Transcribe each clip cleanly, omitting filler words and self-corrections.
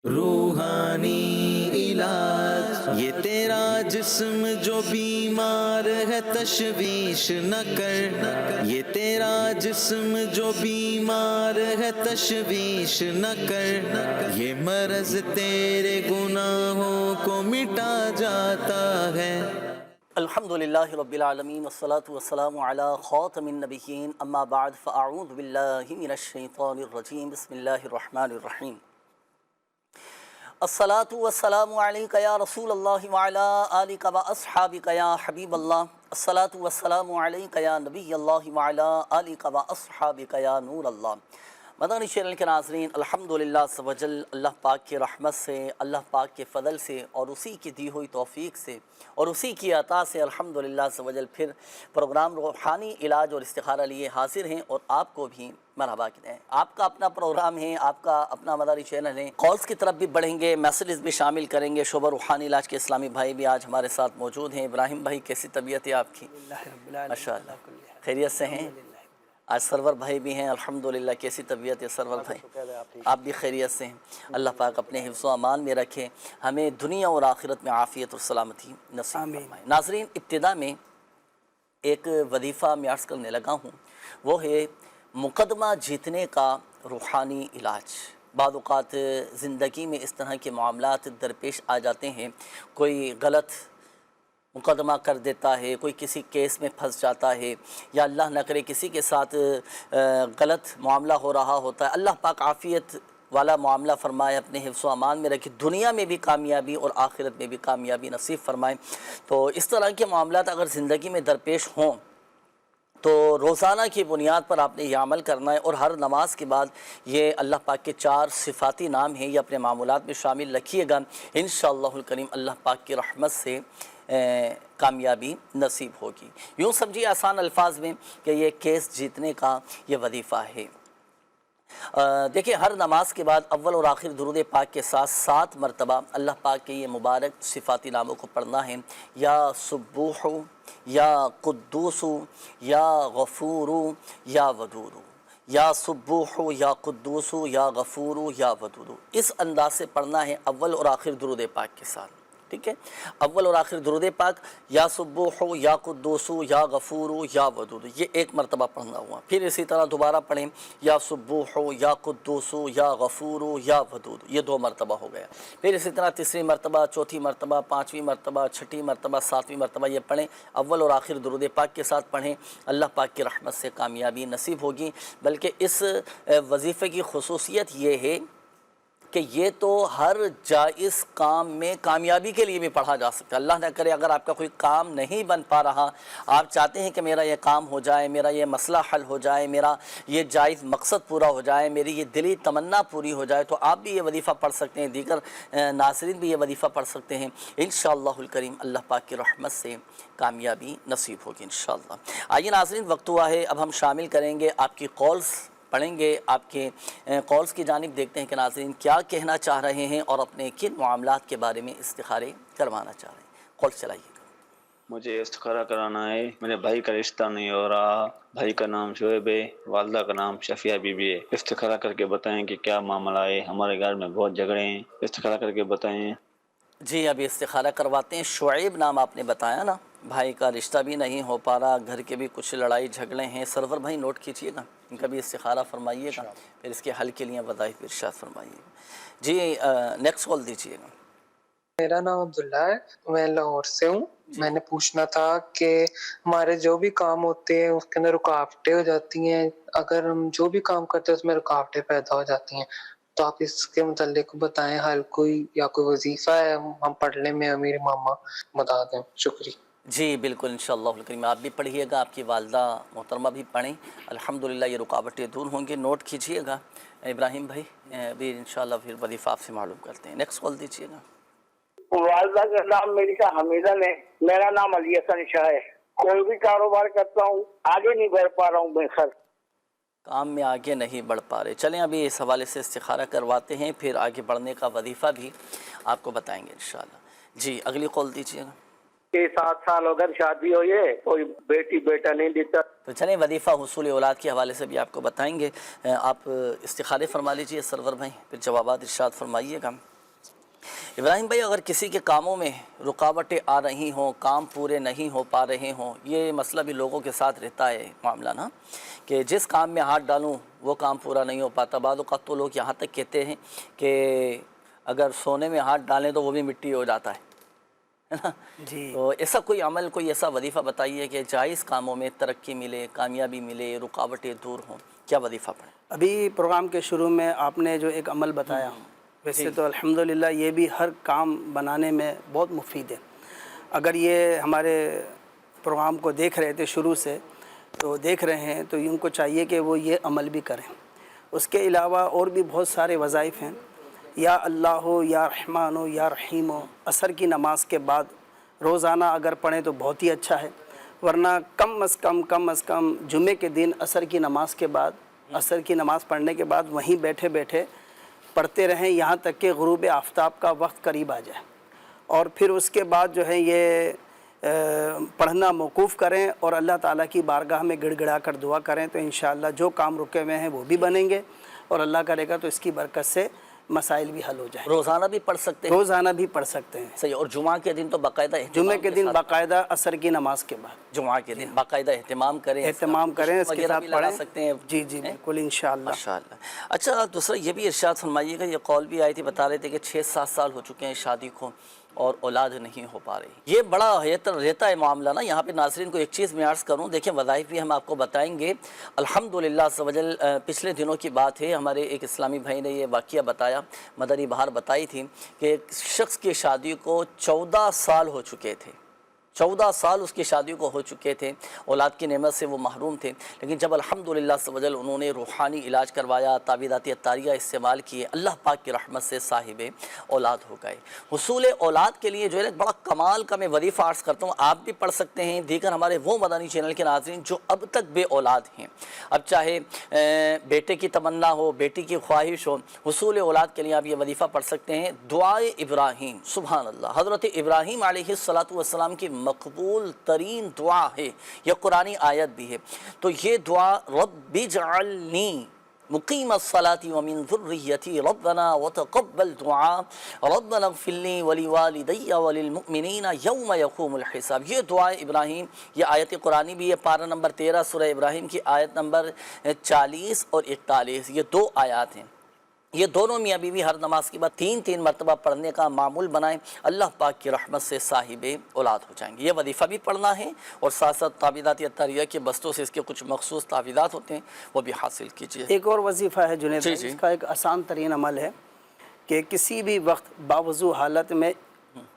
روحانی علاج یہ تیرا جسم جو بیمار ہے تشویش نہ کر، یہ تیرا جسم جو بیمار ہے تشویش نہ کر، یہ مرض تیرے گناہوں کو مٹا جاتا ہے۔ الحمدللہ رب العالمین والصلاة والسلام علی خاتم النبیین، اما بعد فاعوذ باللہ من الشیطان الرجیم، بسم اللہ الرحمن الرحیم۔ الصلاة والسلام علیک یا رسول اللہ وعلی آلک و اصحابک یا حبیب اللہ، الصلاة والسلام علیک یا نبی اللہ وعلی آلک و اصحابک یا نور اللہ۔ مدنی چینل کے ناظرین، الحمدللہ عز و جل اللہ پاک کی رحمت سے، اللہ پاک کے فضل سے اور اسی کی دی ہوئی توفیق سے اور اسی کی عطا سے الحمدللہ عز و جل پھر پروگرام روحانی علاج اور استخارہ لیے حاضر ہیں، اور آپ کو بھی مرحبا کہتے ہیں۔ آپ کا اپنا پروگرام ہے، آپ کا اپنا مداری چینل ہے، کالز کی طرف بھی بڑھیں گے، میسیجز بھی شامل کریں گے۔ شعبہ روحانی علاج کے اسلامی بھائی بھی آج ہمارے ساتھ موجود ہیں۔ ابراہیم بھائی، کیسی طبیعت ہے آپ کی؟ ماشاء اللہ، خیریت سے ہیں؟ آج سرور بھائی بھی ہیں، الحمدللہ۔ کیسی طبیعت ہے سرور بھائی؟ آپ بھی خیریت سے ہیں؟ اللہ پاک اپنے حفظ و امان میں رکھے، ہمیں دنیا اور آخرت میں عافیت اور سلامتی نصیب فرمائے۔ ناظرین، ابتدا میں ایک وظیفہ میں عرض کرنے لگا ہوں، وہ ہے مقدمہ جیتنے کا روحانی علاج۔ بعض اوقات زندگی میں اس طرح کے معاملات درپیش آ جاتے ہیں، کوئی غلط مقدمہ کر دیتا ہے، کوئی کسی کیس میں پھنس جاتا ہے، یا اللہ نہ کرے کسی کے ساتھ غلط معاملہ ہو رہا ہوتا ہے۔ اللہ پاک عافیت والا معاملہ فرمائے، اپنے حفظ و امان میں رکھے، دنیا میں بھی کامیابی اور آخرت میں بھی کامیابی نصیب فرمائے۔ تو اس طرح کے معاملات اگر زندگی میں درپیش ہوں تو روزانہ کی بنیاد پر آپ نے یہ عمل کرنا ہے، اور ہر نماز کے بعد یہ اللہ پاک کے 4 صفاتی نام ہیں، یہ اپنے معمولات میں شامل رکھیے گا۔ انشاءاللہ الکریم اللہ پاک کی رحمت سے کامیابی نصیب ہوگی۔ یوں سمجھیے آسان الفاظ میں کہ یہ کیس جیتنے کا یہ وظیفہ ہے۔ دیکھیں، ہر نماز کے بعد اول اور آخر درود پاک کے ساتھ 7 مرتبہ اللہ پاک کے یہ مبارک صفاتی ناموں کو پڑھنا ہے۔ یا سبوح، یا قدوس، یا غفور، یا ودود، یا سبوح، یا قدوس، یا غفور، یا ودود۔ اس انداز سے پڑھنا ہے اول اور آخر درود پاک کے ساتھ، ٹھیک ہے؟ اول اور آخر درود پاک، یا سبوح، یا قدوس، یا غفور، یا ودود، یہ 1 مرتبہ پڑھنا ہوا۔ پھر اسی طرح دوبارہ پڑھیں، یا سبوح، یا قدوس، یا غفور، یا ودود، یہ 2 مرتبہ ہو گیا۔ پھر اسی طرح تیسری مرتبہ، چوتھی مرتبہ، 5ویں مرتبہ، چھٹی مرتبہ، 7ویں مرتبہ یہ پڑھیں، اول اور آخر درود پاک کے ساتھ پڑھیں۔ اللہ پاک کی رحمت سے کامیابی نصیب ہوگی۔ بلکہ اس وظیفے کی خصوصیت یہ ہے کہ یہ تو ہر جائز کام میں کامیابی کے لیے بھی پڑھا جا سکتا ہے۔ اللہ نہ کرے اگر آپ کا کوئی کام نہیں بن پا رہا، آپ چاہتے ہیں کہ میرا یہ کام ہو جائے، میرا یہ مسئلہ حل ہو جائے، میرا یہ جائز مقصد پورا ہو جائے، میری یہ دلی تمنا پوری ہو جائے، تو آپ بھی یہ وظیفہ پڑھ سکتے ہیں، دیگر ناظرین بھی یہ وظیفہ پڑھ سکتے ہیں۔ انشاءاللہ الکریم اللہ پاک کی رحمت سے کامیابی نصیب ہوگی انشاءاللہ۔ آئیے ناظرین، وقت ہوا ہے، اب ہم شامل کریں گے آپ کی کالز، پڑھیں گے آپ کے کالز کی جانب، دیکھتے ہیں کہ ناظرین کیا کہنا چاہ رہے ہیں اور اپنے کن معاملات کے بارے میں استخارے کروانا چاہ رہے ہیں۔ کال چلائیے گا۔ مجھے استخارہ کرانا ہے، میرے بھائی کا رشتہ نہیں ہو رہا، بھائی کا نام شعیب ہے، والدہ کا نام شفیہ بی بی ہے۔ استخارہ کر کے بتائیں کہ کیا معاملہ ہے، ہمارے گھر میں بہت جھگڑے ہیں، استخارہ کر کے بتائیں۔ جی، ابھی استخارہ کرواتے ہیں۔ شعیب نام آپ نے بتایا نا، بھائی کا رشتہ بھی نہیں ہو پا رہا، گھر کے بھی کچھ لڑائی جھگڑے ہیں۔ سرور بھائی نوٹ کیجئے گا، ان کا بھی استخارہ فرمائیے گا، پھر اس کے حل کے لیے وظائف ارشاد فرمائیے گا۔ جی، نیکسٹ کال دیجئے گا۔ میرا نام عبداللہ ہے، میں لاہور سے ہوں۔ میں نے پوچھنا تھا کہ ہمارے جو بھی کام ہوتے ہیں اس کے اندر رکاوٹیں ہو جاتی ہیں، اگر ہم جو بھی کام کرتے ہیں اس میں رکاوٹیں پیدا ہو جاتی ہیں، تو آپ اس کے متعلق بتائیں حل کوئی، یا کوئی وظیفہ ہے ہم پڑھ لیں، میں امیر ماما بتا دیں۔ شکریہ۔ جی بالکل، انشاءاللہ الکریم آپ بھی پڑھیے گا، آپ کی والدہ محترمہ بھی پڑھیں، الحمدللہ یہ رکاوٹیں دور ہوں گے۔ نوٹ کیجئے گا ابراہیم بھائی، ابھی انشاءاللہ پھر وظیفہ آپ سے معلوم کرتے ہیں۔ نیکسٹ کال دیجئے گا۔ والدہ کا نام میری کا حمیدہ ہے، میرا نام علی حسن شاہ ہے۔ کوئی بھی کاروبار کرتا ہوں آگے نہیں بڑھ پا رہا ہوں، میں سر کام میں آگے نہیں بڑھ پا رہے۔ چلیں ابھی اس حوالے سے استخارہ کرواتے ہیں، پھر آگے بڑھنے کا وظیفہ بھی آپ کو بتائیں گے انشاءاللہ۔ جی اگلی کال دیجئے گا۔ کہ 7 سال ہو گئے شادی ہوئی ہے، کوئی بیٹی بیٹا نہیں دیتا. تو چلیں وظیفہ حصول اولاد کے حوالے سے بھی آپ کو بتائیں گے. آپ استخارے فرما لیجئے سرور بھائی، پھر جوابات ارشاد فرمائیے گا. ابراہیم بھائی، اگر کسی کے کاموں میں رکاوٹیں آ رہی ہوں، کام پورے نہیں ہو پا رہے ہوں، یہ مسئلہ بھی لوگوں کے ساتھ رہتا ہے معاملہ نا، کہ جس کام میں ہاتھ ڈالوں وہ کام پورا نہیں ہو پاتا. بعض اوقات تو لوگ یہاں تک کہتے ہیں کہ اگر سونے میں ہاتھ ڈالیں تو وہ بھی مٹی ہو جاتا ہے نا. جی، تو ایسا کوئی عمل، کوئی ایسا وظیفہ بتائیے کہ جائز کاموں میں ترقی ملے، کامیابی ملے، رکاوٹیں دور ہوں. کیا وظیفہ پڑھیں؟ ابھی پروگرام کے شروع میں آپ نے جو ایک عمل بتایا، ویسے تو الحمدللہ یہ بھی ہر کام بنانے میں بہت مفید ہے. اگر یہ ہمارے پروگرام کو دیکھ رہے تھے شروع سے تو دیکھ رہے ہیں تو ان کو چاہیے کہ وہ یہ عمل بھی کریں. اس کے علاوہ اور بھی بہت سارے وظائف ہیں. یا اللہ ہو، یا رحمان ہو، یا رحیم ہو، عصر کی نماز کے بعد روزانہ اگر پڑھیں تو بہت ہی اچھا ہے. ورنہ کم از کم جمعے کے دن عصر کی نماز کے بعد، عصر کی نماز پڑھنے کے بعد وہیں بیٹھے بیٹھے پڑھتے رہیں یہاں تک کہ غروب آفتاب کا وقت قریب آ جائے. اور پھر اس کے بعد جو ہے یہ پڑھنا موقوف کریں اور اللہ تعالیٰ کی بارگاہ میں گڑ گڑا کر دعا کریں تو انشاءاللہ جو کام رکے ہوئے ہیں وہ بھی بنیں گے، اور اللہ کرے گا تو اس کی برکت سے مسائل بھی حل ہو جائیں. روزانہ بھی پڑھ سکتے ہیں؟ روزانہ بھی پڑھ سکتے ہیں. صحیح. اور جمعہ کے دن تو باقاعدہ جمعے کے دن باقاعدہ عصر کی نماز کے بعد جمعہ کے دن باقاعدہ اہتمام کریں، اس کے ساتھ پڑھیں. سکتے ہیں. جی بالکل انشاءاللہ. ماشاءاللہ. اچھا، دوسرا یہ بھی ارشاد فرمائیے گا، یہ قول بھی آئی تھی، بتا رہے تھے کہ 6-7 سال ہو چکے ہیں شادی کو اور اولاد نہیں ہو پا رہی. یہ بڑا رہتا ہے معاملہ نا. یہاں پہ ناظرین کو ایک چیز میں عرض کروں، دیکھیں وظائف بھی ہم آپ کو بتائیں گے. الحمدللہ سوجل پچھلے دنوں کی بات ہے، ہمارے ایک اسلامی بھائی نے یہ واقعہ بتایا، مدنی بہار بتائی تھی کہ ایک شخص کی شادی کو 14 سال ہو چکے تھے. 14 سال اس کی شادی کو ہو چکے تھے، اولاد کی نعمت سے وہ محروم تھے. لیکن جب الحمدللہ سوجل انہوں نے روحانی علاج کروایا، تعویذات عطاریہ استعمال کیے، اللہ پاک کی رحمت سے صاحب اولاد ہو گئے. حصول اولاد کے لیے جو ہے بڑا کمال کا میں وظیفہ عرض کرتا ہوں، آپ بھی پڑھ سکتے ہیں، دیگر ہمارے وہ مدنی چینل کے ناظرین جو اب تک بے اولاد ہیں. اب چاہے بیٹے کی تمنا ہو، بیٹی کی خواہش ہو، حصول اولاد کے لیے آپ یہ وظیفہ پڑھ سکتے ہیں. دعائے ابراہیم، سبحان اللہ، حضرت ابراہیم علیہ السلام کی مقبول ترین دعا ہے، یہ قرآنی آیت بھی ہے. تو یہ دعا رب اجعلنی مقیم الصلاة ومن ذریتی ربنا وتقبل دعا ربنا اغفر لی ولوالدی وللمؤمنین یوم یقوم الحساب. یہ دعا ابراہیم، یہ آیت قرآنی بھی ہے، پارہ نمبر 13 سورہ ابراہیم کی آیت نمبر 40 اور 41. یہ 2 آیات ہیں. یہ دونوں میاں بیوی ہر نماز کے بعد 3 مرتبہ پڑھنے کا معمول بنائیں، اللہ پاک کی رحمت سے صاحب اولاد ہو جائیں گے. یہ وظیفہ بھی پڑھنا ہے اور ساتھ ساتھ تعویذات عطاریہ کے بستوں سے اس کے کچھ مخصوص تعویذات ہوتے ہیں وہ بھی حاصل کیجیے. ایک اور وظیفہ ہے جنید بھائی، اس کا ایک آسان ترین عمل ہے کہ کسی بھی وقت باوضو حالت میں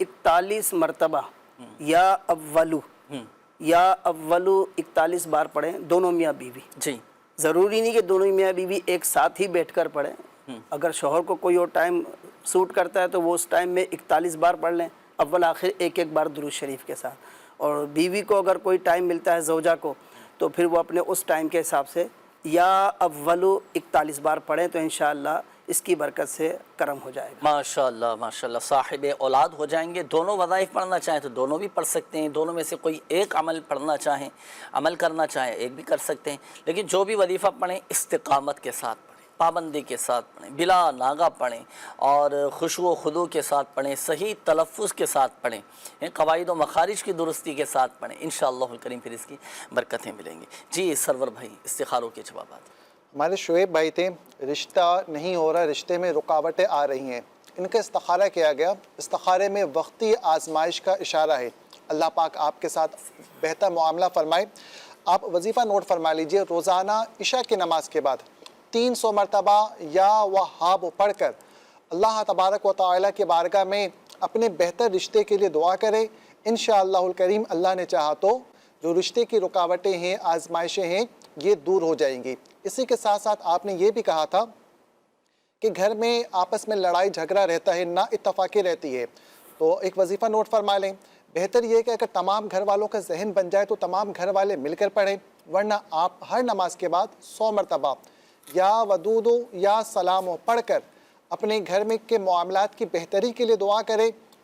41 مرتبہ یا اولو 41 بار پڑھیں، دونوں میاں بیوی. جی، ضروری نہیں کہ دونوں میاں بیوی ایک ساتھ ہی بیٹھ کر پڑھیں. اگر شوہر کو کوئی اور ٹائم سوٹ کرتا ہے تو وہ اس ٹائم میں 41 بار پڑھ لیں، اول آخر ایک بار درود شریف کے ساتھ. اور بیوی کو اگر کوئی ٹائم ملتا ہے زوجہ کو تو پھر وہ اپنے اس ٹائم کے حساب سے یا اولو 41 بار پڑھیں تو انشاءاللہ اس کی برکت سے کرم ہو جائے گا. ماشاءاللہ ماشاءاللہ، صاحب اولاد ہو جائیں گے. دونوں وظائف پڑھنا چاہیں تو دونوں بھی پڑھ سکتے ہیں، دونوں میں سے کوئی ایک عمل پڑھنا چاہیں، عمل کرنا چاہیں ایک بھی کر سکتے ہیں. لیکن جو بھی وظیفہ پڑھیں استقامت کے ساتھ پڑھیں، پابندی کے ساتھ پڑھیں، بلا ناغہ پڑھیں اور خشوع و خضوع کے ساتھ پڑھیں، صحیح تلفظ کے ساتھ پڑھیں، قواعد و مخارج کی درستی کے ساتھ پڑھیں. انشاءاللہ الکریم پھر اس کی برکتیں ملیں گی. جی سرور بھائی، استخاروں کے جوابات. ہمارے شعیب بھائی تھے، رشتہ نہیں ہو رہا، رشتے میں رکاوٹیں آ رہی ہیں، ان کا استخارہ کیا گیا. استخارے میں وقتی آزمائش کا اشارہ ہے. اللہ پاک آپ کے ساتھ بہتر معاملہ فرمائے. آپ وظیفہ نوٹ فرما لیجئے، روزانہ عشاء کی نماز کے بعد 300 مرتبہ یا وہاب پڑھ کر اللہ تبارک و تعالیٰ کے بارگاہ میں اپنے بہتر رشتے کے لیے دعا کرے. انشاءاللہ الکریم اللہ نے چاہا تو جو رشتے کی رکاوٹیں ہیں، آزمائشیں ہیں، یہ دور ہو جائیں گی. اسی کے ساتھ ساتھ آپ نے یہ بھی کہا تھا کہ گھر میں آپس میں لڑائی جھگڑا رہتا ہے، نا اتفاقی رہتی ہے، تو ایک وظیفہ نوٹ فرما لیں. بہتر یہ کہ اگر تمام گھر والوں کا ذہن بن جائے تو تمام گھر والے مل کر پڑھیں، ورنہ آپ ہر نماز کے بعد 100 مرتبہ یا ودودو یا سلامو پڑھ کر اپنے گھر میں کے معاملات کی بہتری کے لیے دعا کریں.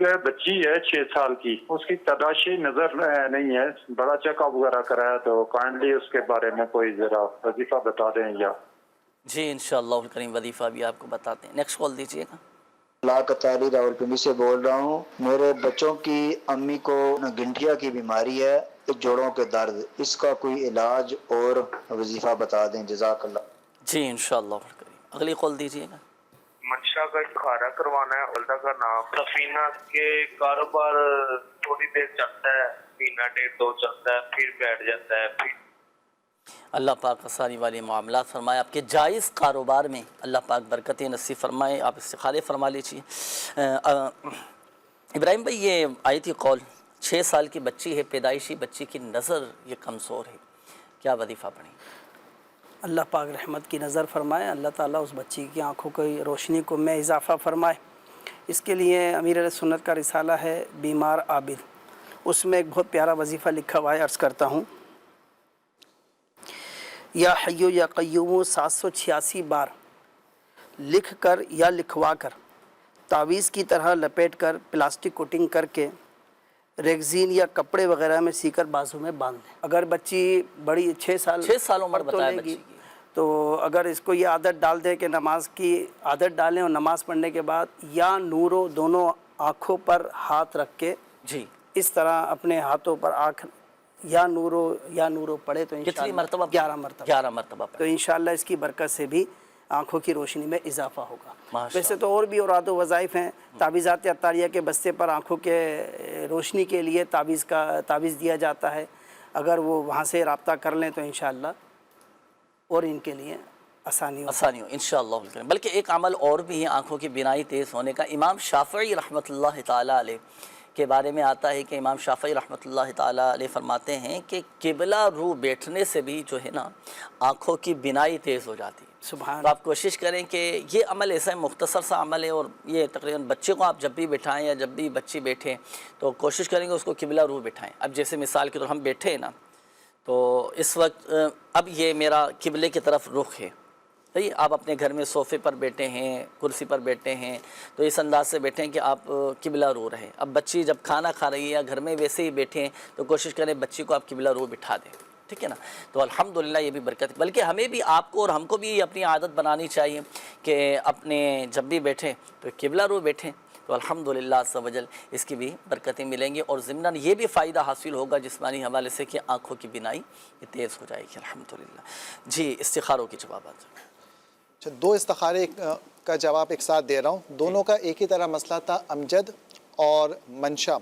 بچی ہے 6 سال کی، اس کی تداشی نظر نہیں ہے، بڑا چیک اپ وغیرہ کرایا، تو کائنڈلی اس کے بارے میں کوئی ذرا وظیفہ بتا دیں یا جی انشاءاللہ الکریم وظیفہ بھی آپ کو بتاتے ہیں. نیکسٹ کال دیجیے گا. لاقتاری راولپنڈی سے بول رہا ہوں. میرے بچوں کی امی کو گنٹھیا کی بیماری ہے، جوڑوں کے درد، اس کا کوئی علاج اور وظیفہ بتا دیں، جزاک اللہ. جی انشاءاللہ الکریم. اگلی کال دیجیے گا. منشا کا استخارہ کروانا ہے. والدہ کا نام سفینہ کے کاروبار تھوڑی دیر چلتا ہے، مہینہ ڈیڑھ دو چلتا ہے، پھر بیٹھ جاتا ہے. پھر اللہ پاک آسانی والے معاملات فرمائے، آپ کے جائز کاروبار میں اللہ پاک برکتیں نصیب فرمائے. آپ استخارے فرما لیجیے. ابراہیم بھائی یہ آئی تھی کال، 6 سال کی بچی ہے، پیدائشی بچی کی نظر یہ کمزور ہے، کیا وظیفہ پڑھیں؟ اللہ پاک رحمت کی نظر فرمائے، اللہ تعالیٰ اس بچی کی آنکھوں کی روشنی کو میں اضافہ فرمائے. اس کے لیے امیر علیہ سنت کا رسالہ ہے بیمار عابد، اس میں ایک بہت پیارا وظیفہ لکھا ہوا ہے، عرض کرتا ہوں. یا حیو یا قیوم 786 بار لکھ کر یا لکھوا کر تعویذ کی طرح لپیٹ کر پلاسٹک کوٹنگ کر کے ریگزین یا کپڑے وغیرہ میں سی کر بازو میں باندھ دیں. اگر بچی بڑی 6 سال عمر تو بتایا لے بچی گی، کی. تو اگر اس کو یہ عادت ڈال دے کہ نماز کی عادت ڈالیں، اور نماز پڑھنے کے بعد یا نورو دونوں آنکھوں پر ہاتھ رکھ کے جی اس طرح اپنے ہاتھوں پر آنکھ یا نورو پڑھے تو کتنی مرتبہ؟ 11 مرتبہ. 11 مرتبہ تو انشاءاللہ اس کی برکت سے بھی آنکھوں کی روشنی میں اضافہ ہوگا. ماشاء ویسے تو اور بھی اوراد و وظائف ہیں. تعویذات عطاریہ کے بستے پر آنکھوں کے روشنی کے لیے تعویذ دیا جاتا ہے. اگر وہ وہاں سے رابطہ کر لیں تو انشاءاللہ اور ان کے لیے آسانی ہو انشاءاللہ. بلکہ ایک عمل اور بھی ہے آنکھوں کی بینائی تیز ہونے کا. امام شافعی رحمۃ اللہ تعالیٰ علیہ کے بارے میں آتا ہے کہ امام شافعی رحمۃ اللہ تعالیٰ علیہ فرماتے ہیں کہ قبلہ رو بیٹھنے سے بھی جو ہے نا آنکھوں کی بینائی تیز ہو جاتی ہے. سبحان. تو آپ کوشش کریں کہ یہ عمل ایسا مختصر سا عمل ہے، اور یہ تقریباً بچے کو آپ جب بھی بٹھائیں یا جب بھی بچی بیٹھیں تو کوشش کریں گے اس کو قبلہ رو بٹھائیں. اب جیسے مثال کے طور ہم بیٹھے ہیں نا، تو اس وقت اب یہ میرا قبلے کی طرف رخ ہے. صحیح، آپ اپنے گھر میں صوفے پر بیٹھے ہیں، کرسی پر بیٹھے ہیں، تو اس انداز سے بیٹھیں کہ آپ قبلہ رو رہے. اب بچی جب کھانا کھا رہی ہے یا گھر میں ویسے ہی بیٹھے ہیں تو کوشش کریں بچی کو آپ قبلہ رو بٹھا دیں. ٹھیک ہے نا. تو الحمدللہ یہ بھی برکت ہے. بلکہ ہمیں بھی، آپ کو اور ہم کو بھی اپنی عادت بنانی چاہیے کہ اپنے جب بھی بیٹھیں تو قبلہ رو بیٹھیں. تو الحمدللہ عز و جل اس کی بھی برکتیں ملیں گی، اور ضمناً یہ بھی فائدہ حاصل ہوگا جسمانی حوالے سے کہ آنکھوں کی بینائی تیز ہو جائے گی الحمدللہ. جی استخاروں کی جوابات. 2 استخارے کا جواب ایک ساتھ دے رہا ہوں. دونوں کا ایک ہی طرح مسئلہ تھا، امجد اور منشا.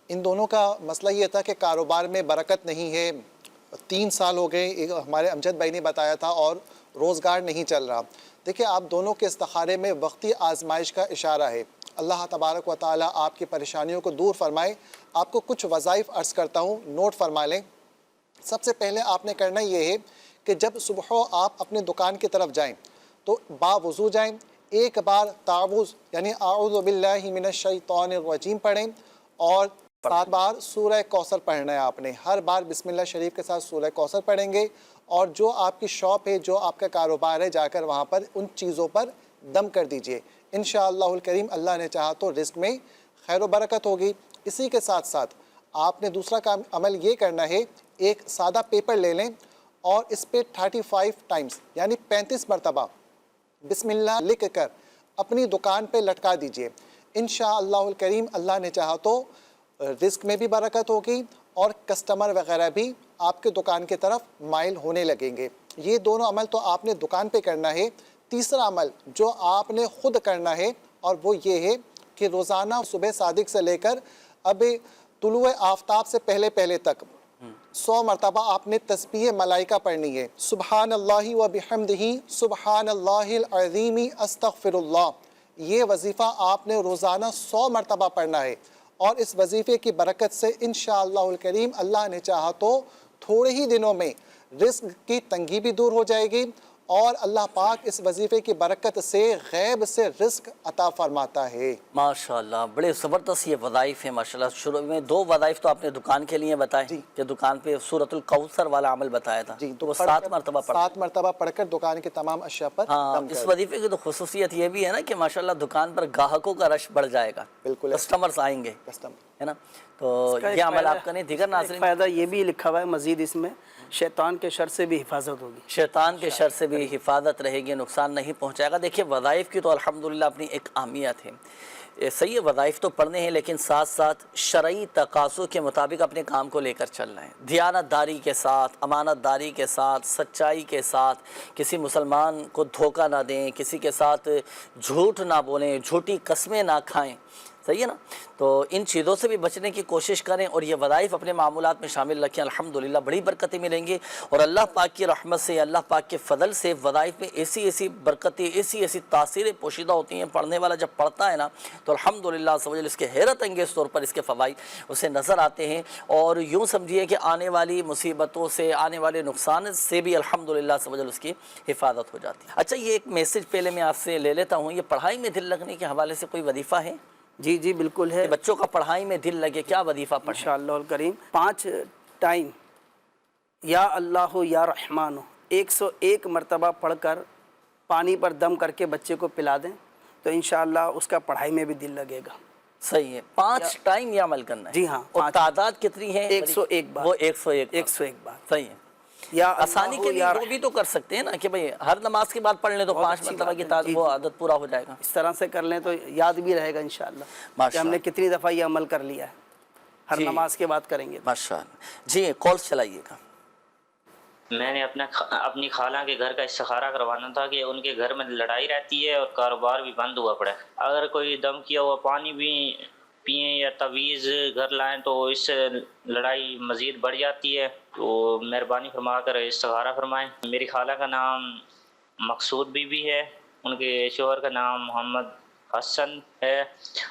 ان دونوں کا مسئلہ یہ تھا کہ کاروبار میں برکت نہیں ہے، 3 سال ہو گئے ہمارے امجد بھائی نے بتایا تھا، اور روزگار نہیں چل رہا. دیکھیں آپ دونوں کے استخارے میں وقتی آزمائش کا اشارہ ہے. اللہ تبارک و تعالیٰ آپ کی پریشانیوں کو دور فرمائے. آپ کو کچھ وظائف عرض کرتا ہوں، نوٹ فرما لیں. سب سے پہلے آپ نے کرنا یہ ہے کہ جب صبح آپ اپنے دکان کی طرف جائیں تو باوضو جائیں، ایک بار تعوذ یعنی اعوذ باللہ من الشیطان الرجیم پڑھیں، اور 7 بار سورہ کوثر پڑھنا ہے. آپ نے ہر بار بسم اللہ شریف کے ساتھ سورہ کوثر پڑھیں گے، اور جو آپ کی شاپ ہے، جو آپ کا کاروبار ہے، جا کر وہاں پر ان چیزوں پر دم کر دیجئے. انشاءاللہ الکریم اللہ نے چاہا تو رزق میں خیر و برکت ہوگی. اسی کے ساتھ ساتھ آپ نے دوسرا کام عمل یہ کرنا ہے، ایک سادہ پیپر لے لیں اور اس پہ 35 ٹائمز یعنی 35 مرتبہ بسم اللہ لکھ کر اپنی دکان پہ لٹکا دیجئے. انشاءاللہ الکریم اللہ نے چاہا تو رزق میں بھی برکت ہوگی، اور کسٹمر وغیرہ بھی آپ کے دکان کی طرف مائل ہونے لگیں گے. یہ دونوں عمل تو آپ نے دکان پہ کرنا ہے. تیسرا عمل جو آپ نے خود کرنا ہے، اور وہ یہ ہے کہ روزانہ صبح صادق سے لے کر اب طلوع آفتاب سے پہلے تک 100 مرتبہ آپ نے تسبیح ملائکہ پڑھنی ہے. سبحان اللہ و بحمدہ سبحان اللہ العظیم استغفر اللہ. یہ وظیفہ آپ نے روزانہ 100 مرتبہ پڑھنا ہے، اور اس وظیفے کی برکت سے انشاءاللہ الکریم اللہ نے چاہا تو تھوڑے ہی دنوں میں رزق کی تنگی بھی دور ہو جائے گی، اور اللہ پاک اس وظیفے کی برکت سے غیب سے رزق عطا فرماتا ہے۔ ماشاءاللہ بڑے زبردست یہ وظائف ہیں ماشاءاللہ۔ شروع میں 2 وظائف تو آپ نے دکان کے لیے بتائے کہ دکان پہ سورۃ الکوثر والا عمل بتایا تھا، تو وہ 7 مرتبہ پڑھ 7 مرتبہ پڑھ کر دکان کی تمام اشیاء پر ہاں دم اس کر وظیفے کی تو خصوصیت یہ بھی ہے نا کہ ماشاءاللہ دکان پر گاہکوں کا رش بڑھ جائے گا، بالکل کسٹمرز آئیں گے، ہے نا؟ تو یہ عمل آپ کریں۔ دیگر ناظرین فائدہ یہ بھی لکھا ہوا ہے مزید اس میں، شیطان کے شر سے بھی حفاظت ہوگی، شیطان کے شر سے بھی حفاظت رہے گی، نقصان نہیں پہنچائے گا۔ دیکھیے وظائف کی تو الحمدللہ اپنی ایک اہمیت ہے، صحیح وظائف تو پڑھنے ہیں لیکن ساتھ ساتھ شرعی تقاضوں کے مطابق اپنے کام کو لے کر چلنا ہے، دیانت داری کے ساتھ، امانت داری کے ساتھ، سچائی کے ساتھ، کسی مسلمان کو دھوکہ نہ دیں، کسی کے ساتھ جھوٹ نہ بولیں، جھوٹی قسمیں نہ کھائیں، صحیح ہے نا؟ تو ان چیزوں سے بھی بچنے کی کوشش کریں اور یہ وظائف اپنے معمولات میں شامل رکھیں، الحمدللہ بڑی برکتیں ملیں گی، اور اللہ پاک کی رحمت سے، اللہ پاک کے فضل سے وظائف میں ایسی ایسی برکتیں، ایسی ایسی تاثیریں پوشیدہ ہوتی ہیں، پڑھنے والا جب پڑھتا ہے نا تو الحمدللہ سمجھ اس کے حیرت انگیز طور پر اس کے فوائد اسے نظر آتے ہیں، اور یوں سمجھیے کہ آنے والی مصیبتوں سے، آنے والے نقصان سے بھی الحمدللہ سمجھ اس کی حفاظت ہو جاتی ہے۔ اچھا یہ ایک میسج پہلے میں آپ سے لے لیتا ہوں، یہ پڑھائی میں دل لگنے کے حوالے سے کوئی وظیفہ ہے؟ جی جی بالکل ہے، کہ بچوں کا پڑھائی میں دل لگے، کیا وظیفہ پڑھیں؟ انشاءاللہ الکریم 5 ٹائم یا اللہ یا رحمان 101 مرتبہ پڑھ کر پانی پر دم کر کے بچے کو پلا دیں تو انشاءاللہ اس کا پڑھائی میں بھی دل لگے گا۔ صحیح ہے، 5 ٹائم یہ عمل کرنا ہے؟ جی ہاں، اور تعداد کتنی ہے؟ 101 بار، وہ 101 بار، صحیح ہے۔ یا آسانی کے لیے وہ بھی تو کر سکتے ہیں نا کہ بھئی ہر نماز کے بعد پڑھ لیں تو 5 مرتبہ کی تعداد وہ عادت پورا ہو جائے گا، اس طرح سے کر لیں تو یاد بھی رہے گا انشاءاللہ کہ ہم نے کتنی دفعہ یہ عمل کر لیا ہے، ہر نماز کے بعد کریں گے۔ ماشاءاللہ جی کالز چلائیے گا۔ میں نے اپنی خالہ کے گھر کا استخارہ کروانا تھا کہ ان کے گھر میں لڑائی رہتی ہے اور کاروبار بھی بند ہوا پڑا ہے، اگر کوئی دم کیا ہوا پانی بھی پئیں یا تعویذ گھر لائیں تو اس سے لڑائی مزید بڑھ جاتی ہے، تو مہربانی فرما کر استخارہ فرمائیں۔ میری خالہ کا نام مقصود بی بی ہے، ان کے شوہر کا نام محمد حسن ہے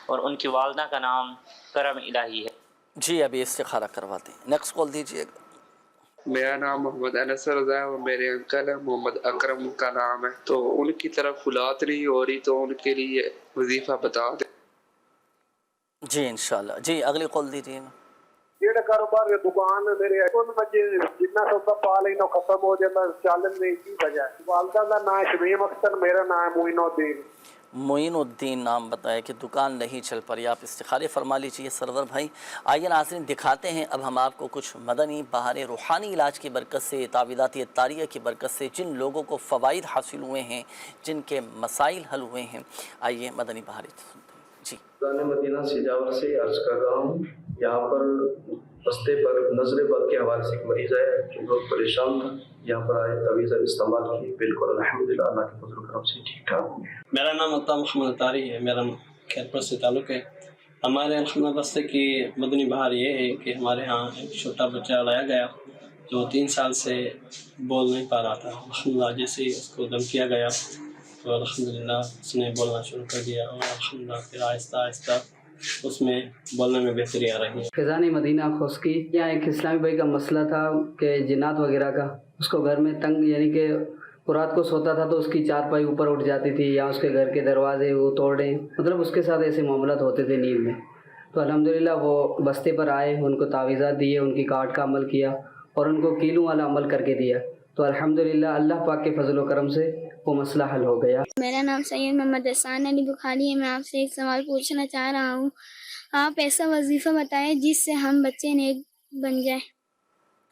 اور ان کی والدہ کا نام کرم الہی ہے۔ جی ابھی استخارہ کرواتے ہیں، نیکسٹ کال دیجیے گا۔ میرا نام محمد انس رضا ہے اور میرے انکل ہے محمد اکرم کا نام ہے، تو ان کی طرف اولاد نہیں ہو رہی تو ان کے لیے وظیفہ بتا دیں۔ جی انشاءاللہ جی اگلی کال دیجیے گا۔ جیڑا کاروبار دکان میرے ان میں جتنا سودا پا لینا ختم ہو جاتا چالن میں کی وجہ ہے۔ والدہ کا نام شمیم اختر، میرا نام معین الدین۔ معین الدین نام بتایا کہ دکان نہیں چل پڑی، آپ استخارے فرما لیجیے سرور بھائی۔ آئیے ناظرین دکھاتے ہیں اب ہم آپ کو کچھ مدنی بہار روحانی علاج کی برکت سے، تعویذات طاریہ کی برکت سے جن لوگوں کو فوائد حاصل ہوئے ہیں، جن کے مسائل حل ہوئے ہیں، آئیے مدنی بہار سنتے ہیں۔ جی مدینہ سجاور سے عرض کر رہا ہوں، یہاں پر بستے پر نظر بد کے حوالے سے ایک مریض ہے جو بہت پریشان تھا، یہاں پر آئے تعویذ استعمال کی، بالکل الحمدللہ اللہ کے فضل و کرم سے ٹھیک ٹھاک ہو گیا۔ میرا نام عطا محمد طاری ہے، میرا کھیرپور سے تعلق ہے۔ ہمارے الحمدللہ بستے کی مدنی بہار یہ ہے کہ ہمارے ہاں ایک چھوٹا بچہ لایا گیا جو 3 سال سے بول نہیں پا رہا تھا، الحمدللہ جیسے ہی اس کو دم کیا گیا تو الحمدللہ اس نے بولنا شروع کر دیا اور الحمدللہ پھر آہستہ آہستہ اس میں بولنے میں بہتری آ رہی ہے۔ فیضان مدینہ خوسکی، یہاں ایک اسلامی بھائی کا مسئلہ تھا کہ جنات وغیرہ کا، اس کو گھر میں تنگ، یعنی کہ رات کو سوتا تھا تو اس کی چارپائی اوپر اٹھ جاتی تھی یا اس کے گھر کے دروازے وہ توڑے، مطلب اس کے ساتھ ایسے معاملات ہوتے تھے نیند میں۔ تو الحمدللہ وہ بستے پر آئے، ان کو تعویذات دیے، ان کی کاٹ کا عمل کیا اور ان کو کیلوں والا عمل کر کے دیا، تو الحمدللہ اللہ پاک کے فضل و کرم سے وہ مسئلہ حل ہو گیا۔ میرا نام سید محمد احسان علی بخاری ہے، میں آپ سے ایک سوال پوچھنا چاہ رہا ہوں، آپ ایسا وظیفہ بتائیں جس سے ہم بچے نیک بن جائیں۔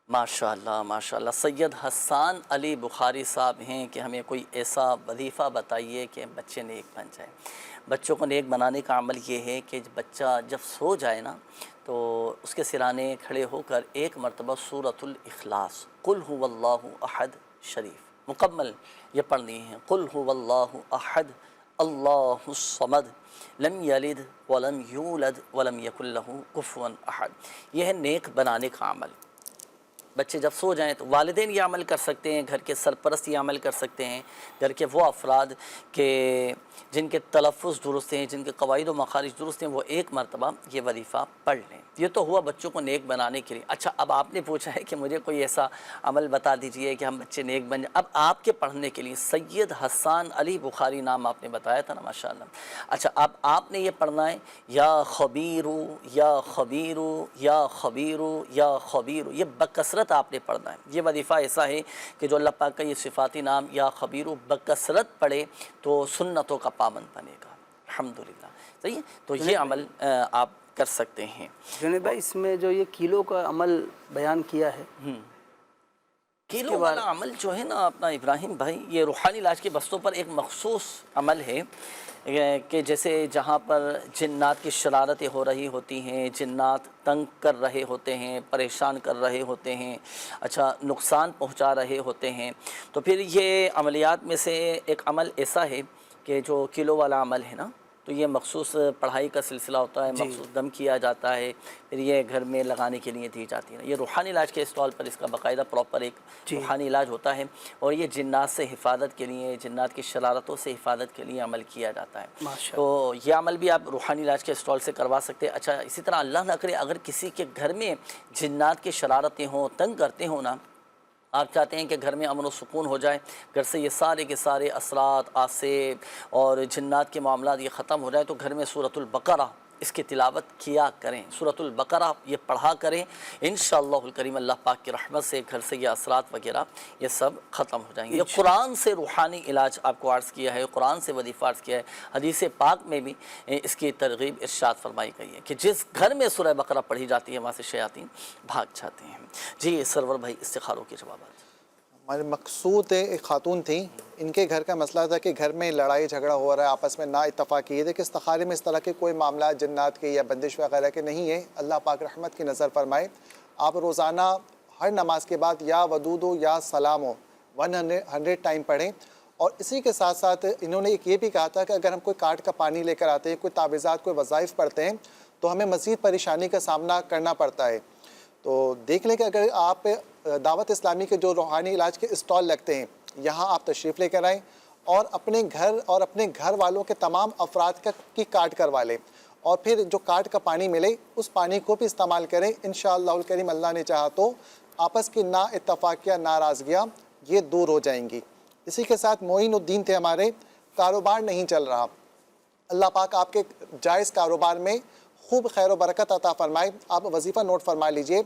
ماشاءاللہ ماشاءاللہ، سید حسان علی بخاری صاحب ہیں کہ ہمیں کوئی ایسا وظیفہ بتائیے کہ بچے نیک بن جائیں۔ بچوں کو نیک بنانے کا عمل یہ ہے کہ بچہ جب سو جائے نا تو اس کے سرانے کھڑے ہو کر 1 مرتبہ سورۃ الاخلاص قل هو اللہ احد شریف مکمل یہ پڑھنی ہے۔ قل هو اللہ احد اللہ الصمد لم یلد ولم یولد ولم یکن لہ کفوا احد، یہ ہے نیک بنانے کا عمل۔ بچے جب سو جائیں تو والدین یہ عمل کر سکتے ہیں، گھر کے سرپرست یہ عمل کر سکتے ہیں، گھر کے وہ افراد کہ جن کے تلفظ درست ہیں، جن کے قواعد و مخارج درست ہیں، وہ ایک مرتبہ یہ وظیفہ پڑھ لیں۔ یہ تو ہوا بچوں کو نیک بنانے کے لیے۔ اچھا، اب آپ نے پوچھا ہے کہ مجھے کوئی ایسا عمل بتا دیجئے کہ ہم بچے نیک بن جائیں۔ اب آپ کے پڑھنے کے لیے سید حسان علی بخاری نام آپ نے بتایا تھا نا، ماشاءاللہ۔ اچھا، اب آپ نے یہ پڑھنا ہے یا خبیرو یا خبیرو یا خبیرو یا خبیرو، یہ بکثرت آپ نے پڑھنا ہے۔ یہ وظیفہ ایسا ہے کہ جو اللہ پاک کا یہ صفاتی نام یا خبیرو بکثرت پڑھے تو سنتوں کا پابند بنے گا، الحمدللہ۔ صحیح ہے، تو یہ عمل آپ کر سکتے ہیں۔ جنید بھائی، اس میں جو یہ کیلو کا عمل بیان کیا ہے، کیلو والا عمل جو ہے نا اپنا ابراہیم بھائی، یہ روحانی علاج کے بستوں پر ایک مخصوص عمل ہے کہ جیسے جہاں پر جنات کی شرارتیں ہو رہی ہوتی ہیں، جنات تنگ کر رہے ہوتے ہیں، پریشان کر رہے ہوتے ہیں، اچھا نقصان پہنچا رہے ہوتے ہیں، تو پھر یہ عملیات میں سے ایک عمل ایسا ہے کہ جو کیلو والا عمل ہے نا، تو یہ مخصوص پڑھائی کا سلسلہ ہوتا ہے، مخصوص دم کیا جاتا ہے، پھر یہ گھر میں لگانے کے لیے دی جاتی ہے۔ یہ روحانی علاج کے اسٹال پر اس کا باقاعدہ پراپر ایک روحانی علاج ہوتا ہے، اور یہ جنات سے حفاظت کے لیے، جنات کی شرارتوں سے حفاظت کے لیے عمل کیا جاتا ہے۔ تو یہ عمل بھی آپ روحانی علاج کے اسٹال سے کروا سکتے ہیں۔ اچھا، اسی طرح اللہ نہ کرے اگر کسی کے گھر میں جنات کی شرارتیں ہوں، تنگ کرتے ہوں نا، آپ چاہتے ہیں کہ گھر میں امن و سکون ہو جائے، گھر سے یہ سارے کے سارے اثرات، آصیب اور جنات کے معاملات یہ ختم ہو جائے، تو گھر میں سورۃ البقرہ اس کی تلاوت کیا کریں، سورۃ البقرہ یہ پڑھا کریں، انشاءاللہ الکریم اللہ پاک کی رحمت سے گھر سے یہ اثرات وغیرہ یہ سب ختم ہو جائیں گے۔ یہ قرآن سے روحانی علاج آپ کو عرض کیا ہے، قرآن سے وظیفہ عرض کیا ہے۔ حدیث پاک میں بھی اس کی ترغیب ارشاد فرمائی گئی ہے کہ جس گھر میں سورہ بقرہ پڑھی جاتی ہے وہاں سے شیاطین بھاگ جاتے ہیں۔ جی سرور بھائی، استخاروں کے جوابات۔ ہمارے مقصود ایک خاتون تھیں، ان کے گھر کا مسئلہ تھا کہ گھر میں لڑائی جھگڑا ہو رہا ہے، آپس میں نا اتفاقی ہے کہ استخارے میں اس طرح کے کوئی معاملات جنات کے یا بندش وغیرہ کے نہیں ہے، اللہ پاک رحمت کی نظر فرمائے۔ آپ روزانہ ہر نماز کے بعد یا ودودو یا سلامو 100 ٹائم پڑھیں، اور اسی کے ساتھ ساتھ انہوں نے ایک یہ بھی کہا تھا کہ اگر ہم کوئی کاٹ کا پانی لے کر آتے ہیں، کوئی تعویذات، کوئی وظائف پڑھتے ہیں، تو ہمیں مزید پریشانی کا سامنا کرنا پڑتا ہے۔ تو دیکھ لیں کہ اگر آپ دعوت اسلامی کے جو روحانی علاج کے اسٹال لگتے ہیں، یہاں آپ تشریف لے کر آئیں اور اپنے گھر اور اپنے گھر والوں کے تمام افراد کی کارڈ کروا لیں، اور پھر جو کارڈ کا پانی ملے اس پانی کو بھی استعمال کریں۔ انشاءاللہ الکریم اللہ نے چاہا تو آپس کی نا اتفاقیاں، ناراضگیاں یہ دور ہو جائیں گی۔ اسی کے ساتھ معین الدین تھے ہمارے، کاروبار نہیں چل رہا، اللہ پاک آپ کے جائز کاروبار میں خوب خیر و برکت عطا فرمائے۔ آپ وظیفہ نوٹ فرما لیجئے،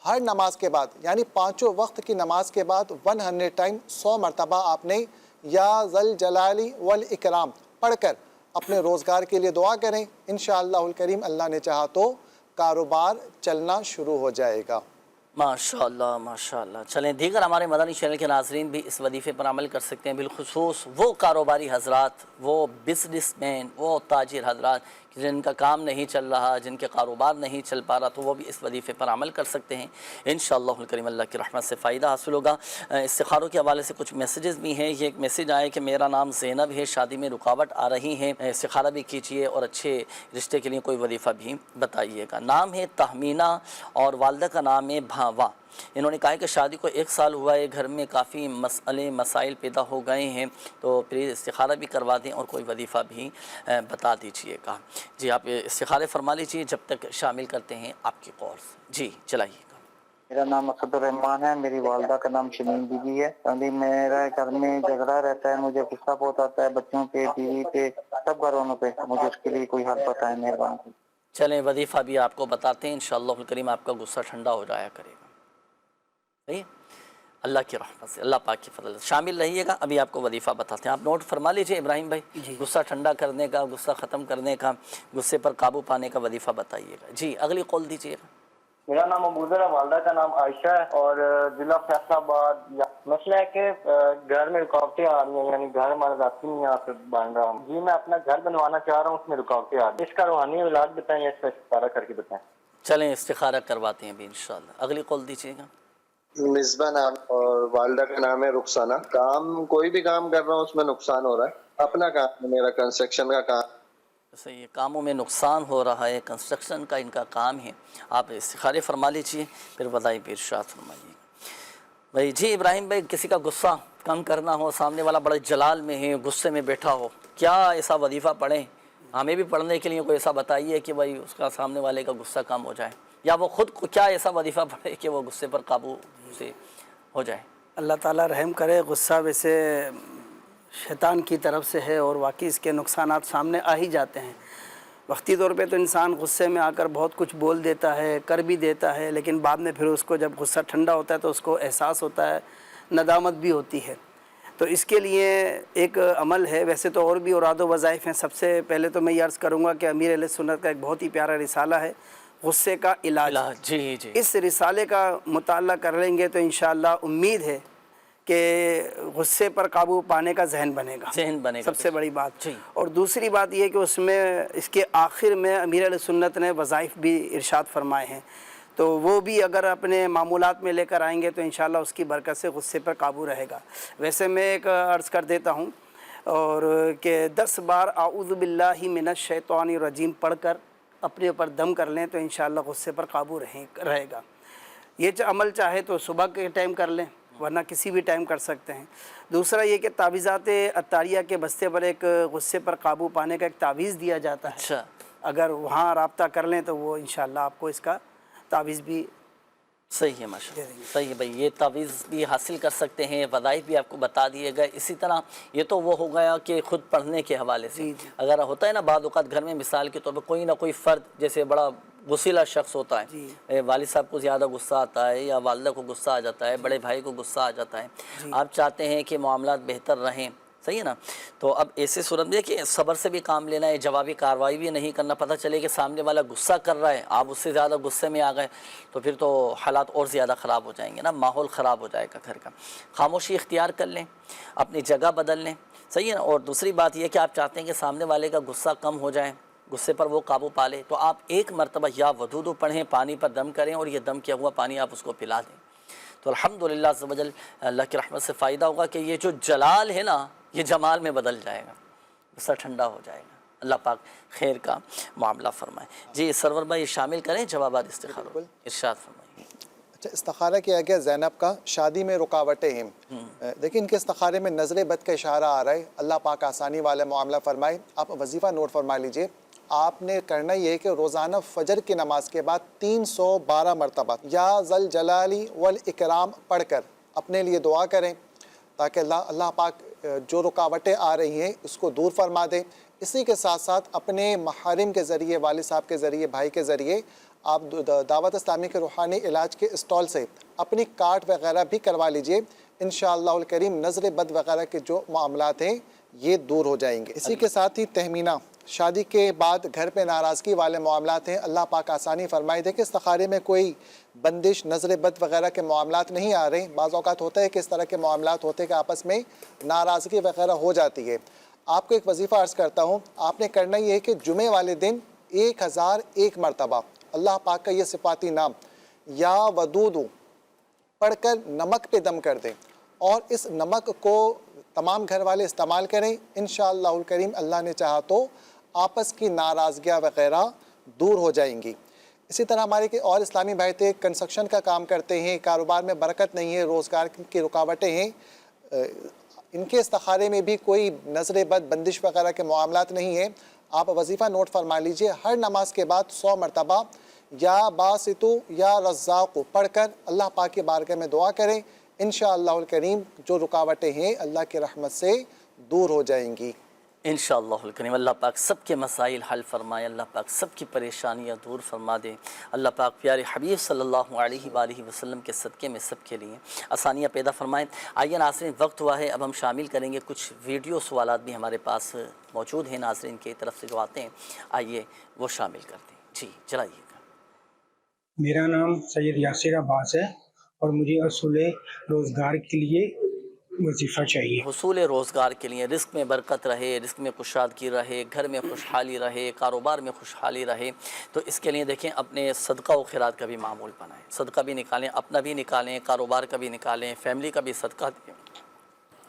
ہر نماز کے بعد یعنی 5 وقت کی نماز کے بعد 100 ٹائم 100 مرتبہ آپ نے یا ذل جلالی والاکرام پڑھ کر اپنے روزگار کے لیے دعا کریں، انشاءاللہ الکریم اللہ نے چاہا تو کاروبار چلنا شروع ہو جائے گا۔ ماشاءاللہ ماشاءاللہ۔ چلیں، دیگر ہمارے مدنی چینل کے ناظرین بھی اس وظیفے پر عمل کر سکتے ہیں، بالخصوص وہ کاروباری حضرات، وہ بزنس مین، وہ تاجر حضرات جن کا کام نہیں چل رہا، جن کے کاروبار نہیں چل پا رہا، تو وہ بھی اس وظیفے پر عمل کر سکتے ہیں، انشاءاللہ الکریم اللہ کی رحمت سے فائدہ حاصل ہوگا۔ استخاروں کے حوالے سے کچھ میسیجز بھی ہیں۔ یہ ایک میسیج آیا کہ میرا نام زینب ہے، شادی میں رکاوٹ آ رہی ہے، استخارہ بھی کیجئے اور اچھے رشتے کے لیے کوئی وظیفہ بھی بتائیے گا۔ نام ہے تہمینہ اور والدہ کا نام ہے بھاوا۔ انہوں نے کہا کہ شادی کو 1 سال ہوا ہے، گھر میں کافی مسائل پیدا ہو گئے ہیں، تو پلیز استخارہ بھی کروا دیں اور کوئی وظیفہ بھی بتا دیجئے گا۔ جی آپ استخارے فرما لیجئے جب تک شامل کرتے ہیں آپ کی کورس۔ جی چلائیے گا۔ میرا نام مقصد الرحمان ہے، میری والدہ کا نام شمیم بی بی ہے۔ ابھی میرا گھر میں جھگڑا رہتا ہے، مجھے غصہ بہت آتا ہے، بچوں پہ، بیوی پہ، سب گھر والوں پہ، مجھے اس کے لیے کوئی حل بتائیں مہربانی۔ چلیں، وظیفہ بھی آپ کو بتاتے ہیں، انشاءاللہ الکریم آپ کا غصہ ٹھنڈا ہو جایا کرے گا۔ صحیح، اللہ کی رحمت سے، اللہ پاک کی فضل سے شامل رہیے گا۔ ابھی آپ کو وظیفہ بتاتے ہیں، آپ نوٹ فرما لیجئے ابراہیم بھائی۔ غصہ ٹھنڈا کرنے کا، غصہ ختم کرنے کا، غصے پر قابو پانے کا وظیفہ بتائیے گا۔ جی اگلی قول دیجیے گا۔ میرا نام ابوذر ہے، والدہ کا نام عائشہ ہے، اور ضلع فیصل آباد۔ مسئلہ ہے کہ گھر میں رکاوٹیں آ رہی ہیں، یعنی گھر ہمارا ذاتی نہیں یہاں پہ بن رہا ہوں جی، میں اپنا گھر بنوانا چاہ رہا ہوں، اس میں رکاوٹیں آ رہی ہیں، اس کا روحانی علاج بتائیں یا اس کا استخارہ کر کے بتائیں۔ چلیں استخارہ کرواتے ہیں ابھی انشاءاللہ۔ اگلی قول دیجیے گا۔ مصباح نام اور والدہ کا نام ہے رخسانہ۔ کام کوئی بھی کام کر رہا ہوں اس میں نقصان ہو رہا ہے، اپنا کام ہے میرا کنسٹرکشن کا کام۔ جیسے یہ کاموں میں نقصان ہو رہا ہے، کنسٹرکشن کا ان کا کام ہے، آپ استخارے فرما لیجیے، پھر وظائف ارشاد فرمائیے۔ بھائی جی ابراہیم بھائی، کسی کا غصہ کم کرنا ہو، سامنے والا بڑے جلال میں ہے، غصے میں بیٹھا ہو، کیا ایسا وظیفہ پڑھیں؟ ہمیں بھی پڑھنے کے لیے کوئی ایسا بتائیے کہ بھائی اس کا سامنے والے کا غصہ کم ہو جائے، یا وہ خود کو کیا ایسا وظیفہ پڑھے کہ وہ غصے پر قابو سے ہو جائے۔ اللہ تعالیٰ رحم کرے۔ غصہ ویسے شیطان کی طرف سے ہے اور واقعی اس کے نقصانات سامنے آ ہی جاتے ہیں۔ وقتی طور پہ تو انسان غصے میں آ کر بہت کچھ بول دیتا ہے، کر بھی دیتا ہے، لیکن بعد میں پھر اس کو جب غصہ ٹھنڈا ہوتا ہے تو اس کو احساس ہوتا ہے، ندامت بھی ہوتی ہے۔ تو اس کے لیے ایک عمل ہے، ویسے تو اور بھی اوراد و وظائف ہیں۔ سب سے پہلے تو میں یہ عرض کروں گا کہ امیر اہل سنت کا ایک بہت ہی پیارا رسالہ ہے، غصے کا علاج۔ جی جی، اس رسالے کا مطالعہ کر لیں گے تو انشاءاللہ امید ہے کہ غصے پر قابو پانے کا ذہن بنے گا، سب سے بڑی بات۔ اور دوسری بات یہ کہ اس میں اس کے آخر میں امیر علیہ سنت نے وظائف بھی ارشاد فرمائے ہیں، تو وہ بھی اگر اپنے معمولات میں لے کر آئیں گے تو انشاءاللہ اس کی برکت سے غصے پر قابو رہے گا۔ ویسے میں ایک عرض کر دیتا ہوں اور کہ 10 بار اعوذ باللہ من الشیطان الرجیم پڑھ کر اپنے اوپر دم کر لیں تو انشاءاللہ غصے پر قابو رہے گا۔ یہ عمل چاہے تو صبح کے ٹائم کر لیں، ورنہ کسی بھی ٹائم کر سکتے ہیں۔ دوسرا یہ کہ تعویذات عطاریہ کے بستے پر ایک غصے پر قابو پانے کا ایک تعویذ دیا جاتا ہے، اگر وہاں رابطہ کر لیں تو وہ انشاءاللہ آپ کو اس کا تعویذ بھی صحیح ہے، ماشاء اللہ صحیح ہے بھائی، یہ تعویذ بھی حاصل کر سکتے ہیں، وظائف بھی آپ کو بتا دیے گئے۔ اسی طرح یہ تو وہ ہو گیا کہ خود پڑھنے کے حوالے سے، اگر ہوتا ہے نا بعض اوقات گھر میں مثال کے طور پر کوئی نہ کوئی فرد جیسے بڑا غصیلا شخص ہوتا ہے، والد صاحب کو زیادہ غصہ آتا ہے یا والدہ کو غصہ آ جاتا ہے، بڑے بھائی کو غصہ آ جاتا ہے، آپ چاہتے ہیں کہ معاملات بہتر رہیں، صحیح ہے نا؟ تو اب ایسے صورت میں کہ صبر سے بھی کام لینا ہے، جوابی کارروائی بھی نہیں کرنا۔ پتہ چلے کہ سامنے والا غصہ کر رہا ہے، آپ اس سے زیادہ غصے میں آ گئے تو پھر تو حالات اور زیادہ خراب ہو جائیں گے نا، ماحول خراب ہو جائے گا گھر کا۔ خاموشی اختیار کر لیں، اپنی جگہ بدل لیں، صحیح ہے نا؟ اور دوسری بات یہ کہ آپ چاہتے ہیں کہ سامنے والے کا غصہ کم ہو جائے، غصے پر وہ قابو پا لے، تو آپ ایک مرتبہ یا ودودو پڑھیں، پانی پر دم کریں اور یہ دم کیا ہوا پانی آپ اس کو پلا دیں، تو الحمدللہ عز و جل اللہ کی رحمت سے فائدہ ہوگا کہ یہ جو جلال ہے نا یہ جمال میں بدل جائے گا، غصہ ٹھنڈا ہو جائے گا۔ اللہ پاک خیر کا معاملہ فرمائے۔ جی سرور بھائی شامل کریں جوابات استخارہ، ارشاد فرمائیں۔ اچھا، استخارہ کیا گیا زینب کا، شادی میں رکاوٹیں ہیں۔ دیکھیں ان کے استخارے میں نظر بد کا اشارہ آ رہا ہے، اللہ پاک آسانی والا معاملہ فرمائے۔ آپ وظیفہ نوٹ فرما لیجئے، آپ نے کرنا یہ ہے کہ روزانہ فجر کی نماز کے بعد 312 مرتبہ یا ذل جلالی والاکرام پڑھ کر اپنے لیے دعا کریں تاکہ اللہ پاک جو رکاوٹیں آ رہی ہیں اس کو دور فرما دیں۔ اسی کے ساتھ ساتھ اپنے محارم کے ذریعے، والد صاحب کے ذریعے، بھائی کے ذریعے آپ دعوت اسلامی کے روحانی علاج کے اسٹال سے اپنی کارڈ وغیرہ بھی کروا لیجئے، انشاءاللہ الکریم نظر بد وغیرہ کے جو معاملات ہیں یہ دور ہو جائیں گے۔ اسی کے ساتھ ہی تہمینہ، شادی کے بعد گھر پہ ناراضگی والے معاملات ہیں، اللہ پاک آسانی فرمائے دے کہ استخارے میں کوئی بندش، نظر بد وغیرہ کے معاملات نہیں آ رہے۔ بعض اوقات ہوتا ہے کہ اس طرح کے معاملات ہوتے کہ آپس میں ناراضگی وغیرہ ہو جاتی ہے۔ آپ کو ایک وظیفہ عرض کرتا ہوں، آپ نے کرنا یہ ہے کہ جمعے والے دن 1001 مرتبہ اللہ پاک کا یہ صفاتی نام یا ودودو پڑھ کر نمک پہ دم کر دیں اور اس نمک کو تمام گھر والے استعمال کریں، انشاءاللہ الکریم اللہ نے چاہا تو آپس کی ناراضگیاں وغیرہ دور ہو جائیں گی۔ اسی طرح ہمارے کے اور اسلامی بھائی تھے، کنسٹرکشن کا کام کرتے ہیں، کاروبار میں برکت نہیں ہے، روزگار کی رکاوٹیں ہیں، ان کے استخارے میں بھی کوئی نظر بد، بندش وغیرہ کے معاملات نہیں ہیں۔ آپ وظیفہ نوٹ فرما لیجئے، ہر نماز کے بعد 100 مرتبہ یا باسطو یا رزاق پڑھ کر اللہ پاک کی بارگاہ میں دعا کریں، انشاءاللہ الکریم جو رکاوٹیں ہیں اللہ کی رحمت سے دور ہو جائیں گی انشاءاللہ الکریم۔ اللہ پاک سب کے مسائل حل فرمائے، اللہ پاک سب کی پریشانیاں دور فرما دے، اللہ پاک پیارے حبیب صلی اللہ علیہ وآلہ وسلم کے صدقے میں سب کے لیے آسانیاں پیدا فرمائیں۔ آئیے ناظرین، وقت ہوا ہے، اب ہم شامل کریں گے کچھ ویڈیو سوالات بھی ہمارے پاس موجود ہیں ناظرین کی طرف سے جو آتے ہیں، آئیے وہ شامل کرتے ہیں۔ جی چلائیے گا۔ میرا نام سید یاسر عباس ہے اور مجھے اصول روزگار کے لیے وظیفہ چاہیے۔ حصول روزگار کے لیے، رزق میں برکت رہے، رزق میں کشادگی رہے، گھر میں خوشحالی رہے، کاروبار میں خوشحالی رہے، تو اس کے لیے دیکھیں اپنے صدقہ و خیرات کا بھی معمول بنائیں، صدقہ بھی نکالیں، اپنا بھی نکالیں، کاروبار کا بھی نکالیں، فیملی کا بھی صدقہ دیں۔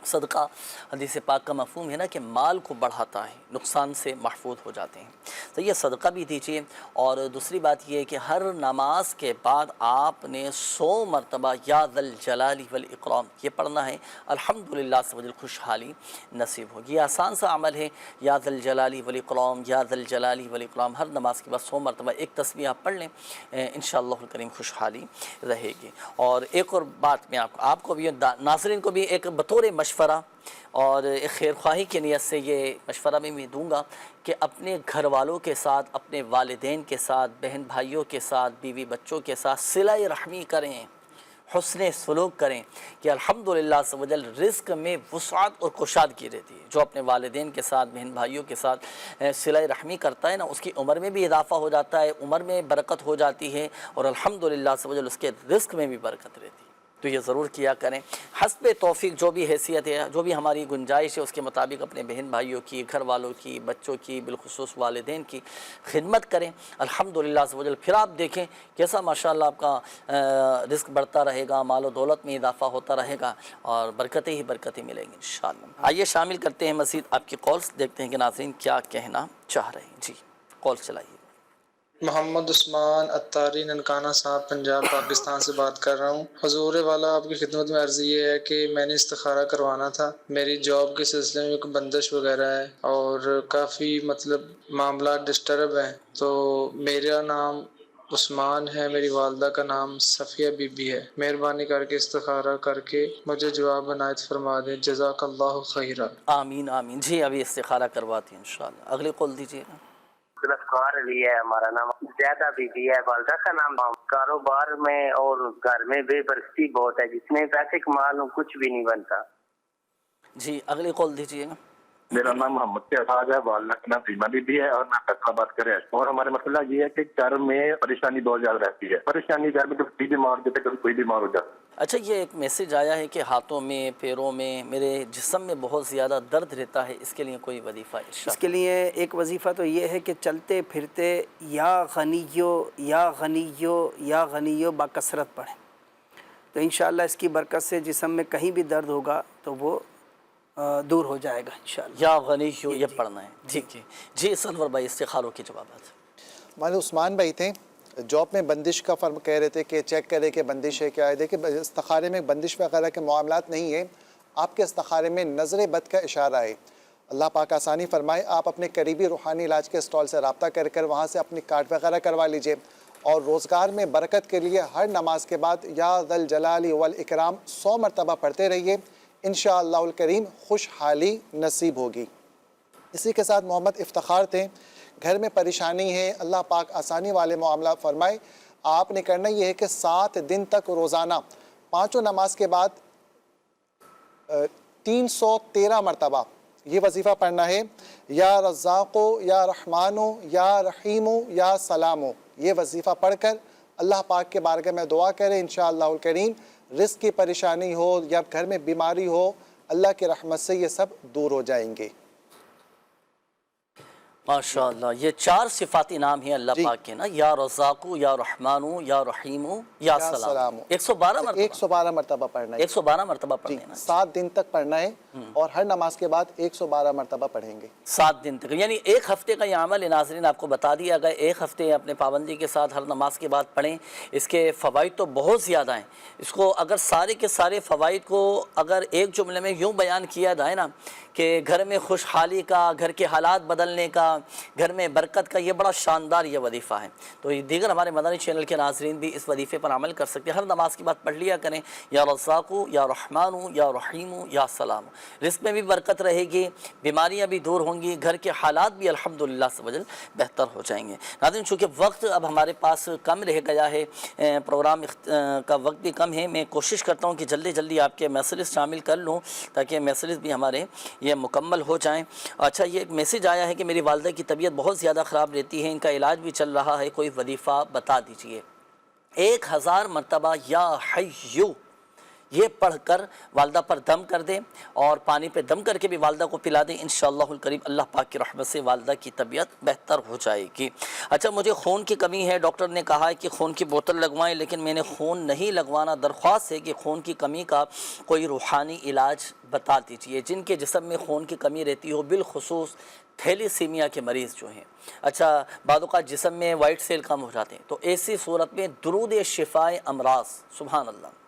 صدقہ حدیث پاک کا مفہوم ہے نا کہ مال کو بڑھاتا ہے، نقصان سے محفوظ ہو جاتے ہیں۔ تو یہ صدقہ بھی دیجیے. اور دوسری بات یہ ہے کہ ہر نماز کے بعد آپ نے 100 مرتبہ یا ذا الجلال والاکرام یہ پڑھنا ہے. الحمدللہ سے وجل خوشحالی نصیب ہوگی. یہ آسان سا عمل ہے. یا ذا الجلال والاکرام یا ذا الجلال والاکرام ہر نماز کے بعد 100 مرتبہ ایک تسبیح آپ پڑھ لیں، انشاءاللہ الکریم خوشحالی رہے گی. اور ایک اور بات میں آپ کو بھی ناظرین کو بھی ایک بطور مشورہ اور ایک خیر خواہی کی نیت سے یہ مشورہ میں دوں گا کہ اپنے گھر والوں کے ساتھ، اپنے والدین کے ساتھ، بہن بھائیوں کے ساتھ، بیوی بچوں کے ساتھ صلہ رحمی کریں، حسن سلوک کریں کہ الحمدللہ سے وجل رزق میں وسعت اور کشادگی رہتی ہے. جو اپنے والدین کے ساتھ، بہن بھائیوں کے ساتھ صلہ رحمی کرتا ہے نا، اس کی عمر میں بھی اضافہ ہو جاتا ہے، عمر میں برکت ہو جاتی ہے، اور الحمدللہ سے وجل اس کے رزق میں بھی برکت رہتی ہے. تو یہ ضرور کیا کریں. حسب توفیق جو بھی حیثیت ہے، جو بھی ہماری گنجائش ہے، اس کے مطابق اپنے بہن بھائیوں کی، گھر والوں کی، بچوں کی، بالخصوص والدین کی خدمت کریں. الحمدللہ سے وجل پھر آپ دیکھیں کیسا ماشاءاللہ آپ کا رزق بڑھتا رہے گا، مال و دولت میں اضافہ ہوتا رہے گا، اور برکتیں ہی برکتیں ملیں گی انشاءاللہ. آئیے شامل کرتے ہیں مزید آپ کی کالز، دیکھتے ہیں کہ ناظرین کیا کہنا چاہ رہے ہیں. جی کال چلائیے. محمد عثمان اتاری ننکانہ صاحب، پنجاب پاکستان سے بات کر رہا ہوں. حضور والا آپ کی خدمت میں عرض یہ ہے کہ میں نے استخارہ کروانا تھا. میری جاب کے سلسلے میں کوئی بندش وغیرہ ہے اور کافی معاملات ڈسٹرب ہیں. تو میرا نام عثمان ہے، میری والدہ کا نام صفیہ بی بی ہے. مہربانی کر کے استخارہ کر کے مجھے جواب عنایت فرما دیں. جزاک اللہ خیرہ. آمین آمین. جی ابھی استخارہ کرواتے ہیں انشاءاللہ. اگلی کال دیجیے. گلفکار علی ہے، ہمارا نام زیادہ بی بی ہے، والدہ کا نام. کاروبار میں اور گھر میں بے برکتی بہت ہے، جتنے پیسے کما لوں کچھ بھی نہیں بنتا. جی اگلی کال دیجیے گا. میرا نام محمد شہزاد ہے، والدہ کا نام ریما بی بی ہے، اور میں فیصلہ بات کر رہا ہوں. اور ہمارا مسئلہ یہ ہے کہ گھر میں پریشانی بہت زیادہ رہتی ہے. پریشانی گھر میں کبھی کوئی بیمار ہو جاتا ہے، کبھی کوئی بیمار ہو جاتا ہے. اچھا یہ ایک میسیج آیا ہے کہ ہاتھوں میں، پیروں میں، میرے جسم میں بہت زیادہ درد رہتا ہے، اس کے لیے کوئی وظیفہ ارشاد؟ اس کے لیے ایک وظیفہ تو یہ ہے کہ چلتے پھرتے یا غنیو یا غنیو یا غنیو باکثرت پڑھیں، تو انشاءاللہ اس کی برکت سے جسم میں کہیں بھی درد ہوگا تو وہ دور ہو جائے گا انشاءاللہ. یا غنیو یہ پڑھنا ہے. ٹھیک ہے. جی سنور بھائی استخاروں کے جوابات. ہمارے عثمان بھائی تھے، جاب میں بندش کا فرم کہہ رہے تھے کہ چیک کرے کہ بندش ہے کیا ہے. دیکھیں استخارے میں بندش وغیرہ کے معاملات نہیں ہیں، آپ کے استخارے میں نظر بد کا اشارہ ہے. اللہ پاک آسانی فرمائے. آپ اپنے قریبی روحانی علاج کے اسٹال سے رابطہ کر وہاں سے اپنی کارڈ وغیرہ کروا لیجئے، اور روزگار میں برکت کے لیے ہر نماز کے بعد یا ذا الجلال والاکرام 100 مرتبہ پڑھتے رہیے. انشاءاللہ الکریم خوشحالی نصیب ہوگی. اسی کے ساتھ محمد افتخار تھے، گھر میں پریشانی ہے، اللہ پاک آسانی والے معاملہ فرمائے. آپ نے کرنا یہ ہے کہ 7 دن تک روزانہ 5 نماز کے بعد 313 مرتبہ یہ وظیفہ پڑھنا ہے. یا رزاقو یا رحمانو یا رحیمو یا سلامو. یہ وظیفہ پڑھ کر اللہ پاک کے بارگاہ میں دعا کریں. انشاءاللہ الکریم رزق کی پریشانی ہو یا گھر میں بیماری ہو، اللہ کی رحمت سے یہ سب دور ہو جائیں گے. ماشاءاللہ یہ 4 صفاتی نام ہیں اللہ پاک کے نا، یا رزاقو یا رحمانو یا رحیمو یا سلامو. 112 مرتبہ پڑھنا ہے. 112 مرتبہ پڑھنا ہے. 7 دن تک پڑھنا ہے، اور ہر نماز کے بعد 112 مرتبہ پڑھیں گے 7 دن تک. یعنی ایک ہفتے کا یہ عمل ہے ناظرین، آپ کو بتا دیا گیا. ایک ہفتے اپنے پابندی کے ساتھ ہر نماز کے بعد پڑھیں. اس کے فوائد تو بہت زیادہ ہیں. اس کو اگر سارے کے سارے فوائد کو اگر ایک جملے میں یوں بیان کیا جائے نا کہ گھر میں خوشحالی کا، گھر کے حالات بدلنے کا، گھر میں برکت کا، یہ بڑا شاندار یہ وظیفہ ہے. تو یہ دیگر ہمارے مدنی چینل کے ناظرین بھی اس وظیفے پر عمل کر سکتے ہیں. ہر نماز کے بعد پڑھ لیا کریں یا رزاقو یا رحمانو یا رحیمو یا سلام. رزق میں بھی برکت رہے گی، بیماریاں بھی دور ہوں گی، گھر کے حالات بھی الحمدللہ سے وجل بہتر ہو جائیں گے. ناظرین چونکہ وقت اب ہمارے پاس کم رہ گیا ہے، پروگرام کا وقت بھی کم ہے، میں کوشش کرتا ہوں کہ جلدی جلدی آپ کے میسیجز شامل کر لوں تاکہ میسیجز بھی ہمارے یہ مکمل ہو جائیں. اچھا یہ ایک میسیج آیا ہے کہ میری والدہ کی طبیعت بہت زیادہ خراب رہتی ہے، ان کا علاج بھی چل رہا ہے، کوئی وظیفہ بتا دیجئے. 1000 مرتبہ یا حیو یہ پڑھ کر والدہ پر دم کر دیں اور پانی پہ دم کر کے بھی والدہ کو پلا دیں، انشاءاللہ الکریم اللہ پاک کی رحمت سے والدہ کی طبیعت بہتر ہو جائے گی۔ اچھا، مجھے خون کی کمی ہے، ڈاکٹر نے کہا ہے کہ خون کی بوتل لگوائیں، لیکن میں نے خون نہیں لگوانا، درخواست ہے کہ خون کی کمی کا کوئی روحانی علاج بتا دیجئے۔ جن کے جسم میں خون کی کمی رہتی ہو، بالخصوص تھیلیسیمیا کے مریض جو ہیں، اچھا بعض اوقات جسم میں وائٹ سیل کم ہو جاتے ہیں، تو ایسی صورت میں درود شفائے امراض، سبحان اللہ،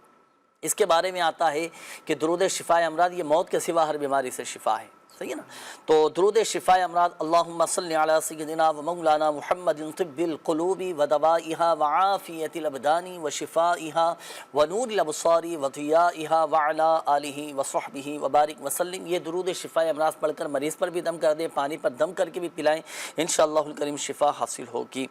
اس کے بارے میں آتا ہے کہ درود شفائے امراض یہ موت کے سوا ہر بیماری سے شفا ہے، صحیح ہے نا؟ تو درود شفائے امراض، اللہم صلی علی سیدنا و مولانا محمد طب القلوب و دوائها و عافیت الابدان و شفائها و نور الابصار و ضیائها و علی آلہ و صحبہ و بارک وسلم۔ یہ درود شفائے امراض پڑھ کر مریض پر بھی دم کر دیں، پانی پر دم کر کے بھی پلائیں، انشاءاللہ الکریم شفا حاصل ہوگی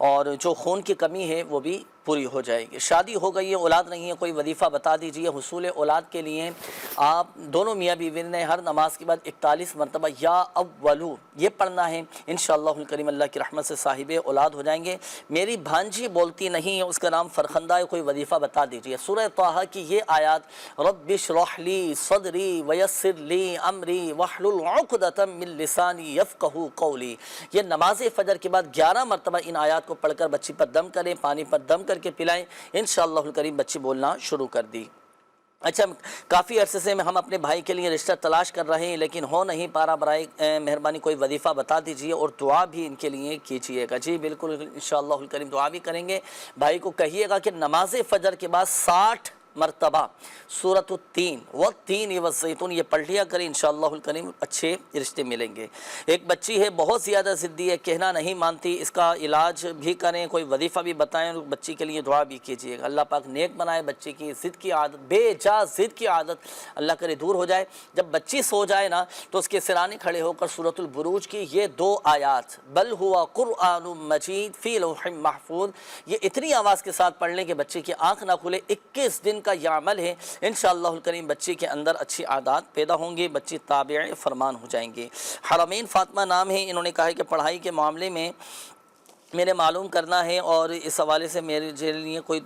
اور جو خون کی کمی ہے وہ بھی پوری ہو جائے گی۔ شادی ہو گئی ہے، اولاد نہیں ہے، کوئی وظیفہ بتا دیجئے۔ حصول اولاد کے لیے آپ دونوں میاں بیوی نے ہر نماز کے بعد 41 مرتبہ یا اولو یہ پڑھنا ہے، انشاءاللہ الکریم اللہ کی رحمت سے صاحب اولاد ہو جائیں گے۔ میری بھانجی بولتی نہیں ہے، اس کا نام فرخندہ ہے، کوئی وظیفہ بتا دیجئے۔ سورہ طٰہٰ کی یہ آیات، رب اشرح لی صدری ویسر لی امری واحلل عقدۃ من لسانی یفقہوا قولی، یہ نماز فجر کے بعد 11 مرتبہ ان آیات کو پڑھ کر بچی پر دم کریں، پانی پر دم کر کے پلائیں، انشاءاللہ الکریم بچی بولنا شروع کر دی۔ اچھا، کافی عرصے سے ہم اپنے بھائی کے لیے رشتہ تلاش کر رہے ہیں لیکن ہو نہیں پا رہا، برائے مہربانی کوئی وظیفہ بتا دیجئے اور دعا بھی ان کے لیے کیجئے گا۔ جی بالکل، انشاءاللہ الکریم دعا بھی کریں گے۔ بھائی کو کہیے گا کہ نماز فجر کے بعد 60 مرتبہ سورۃ التین والتین والزیتون یہ پڑھ لیا کریں، انشاءاللہ الکریم اچھے رشتے ملیں گے۔ ایک بچی ہے بہت زیادہ ضدی ہے، کہنا نہیں مانتی، اس کا علاج بھی کریں، کوئی وظیفہ بھی بتائیں، بچی کے لیے دعا بھی کیجیے گا۔ اللہ پاک نیک بنائے، بچی کی ضد کی عادت، بے جا ضد کی عادت اللہ کرے دور ہو جائے۔ جب بچی سو جائے نا تو اس کے سرانے کھڑے ہو کر سورۃ البروج کی یہ 2 آیات، بل ہوا قرآن مجید فی لوح محفوظ، یہ اتنی آواز کے ساتھ پڑھ لیں کہ بچے کی آنکھ نہ کھلے۔ 21 دن کا یہ عمل ہے، انشاءاللہ الکریم بچی کے اندر اچھی عادات پیدا ہوں گی، بچی تابع فرمان ہو جائیں گے۔ حرمین فاطمہ نام ہے، انہوں نے کہا ہے کہ پڑھائی کے معاملے میں میرے معلوم کرنا ہے اور اس حوالے سے میرے لیے کوئی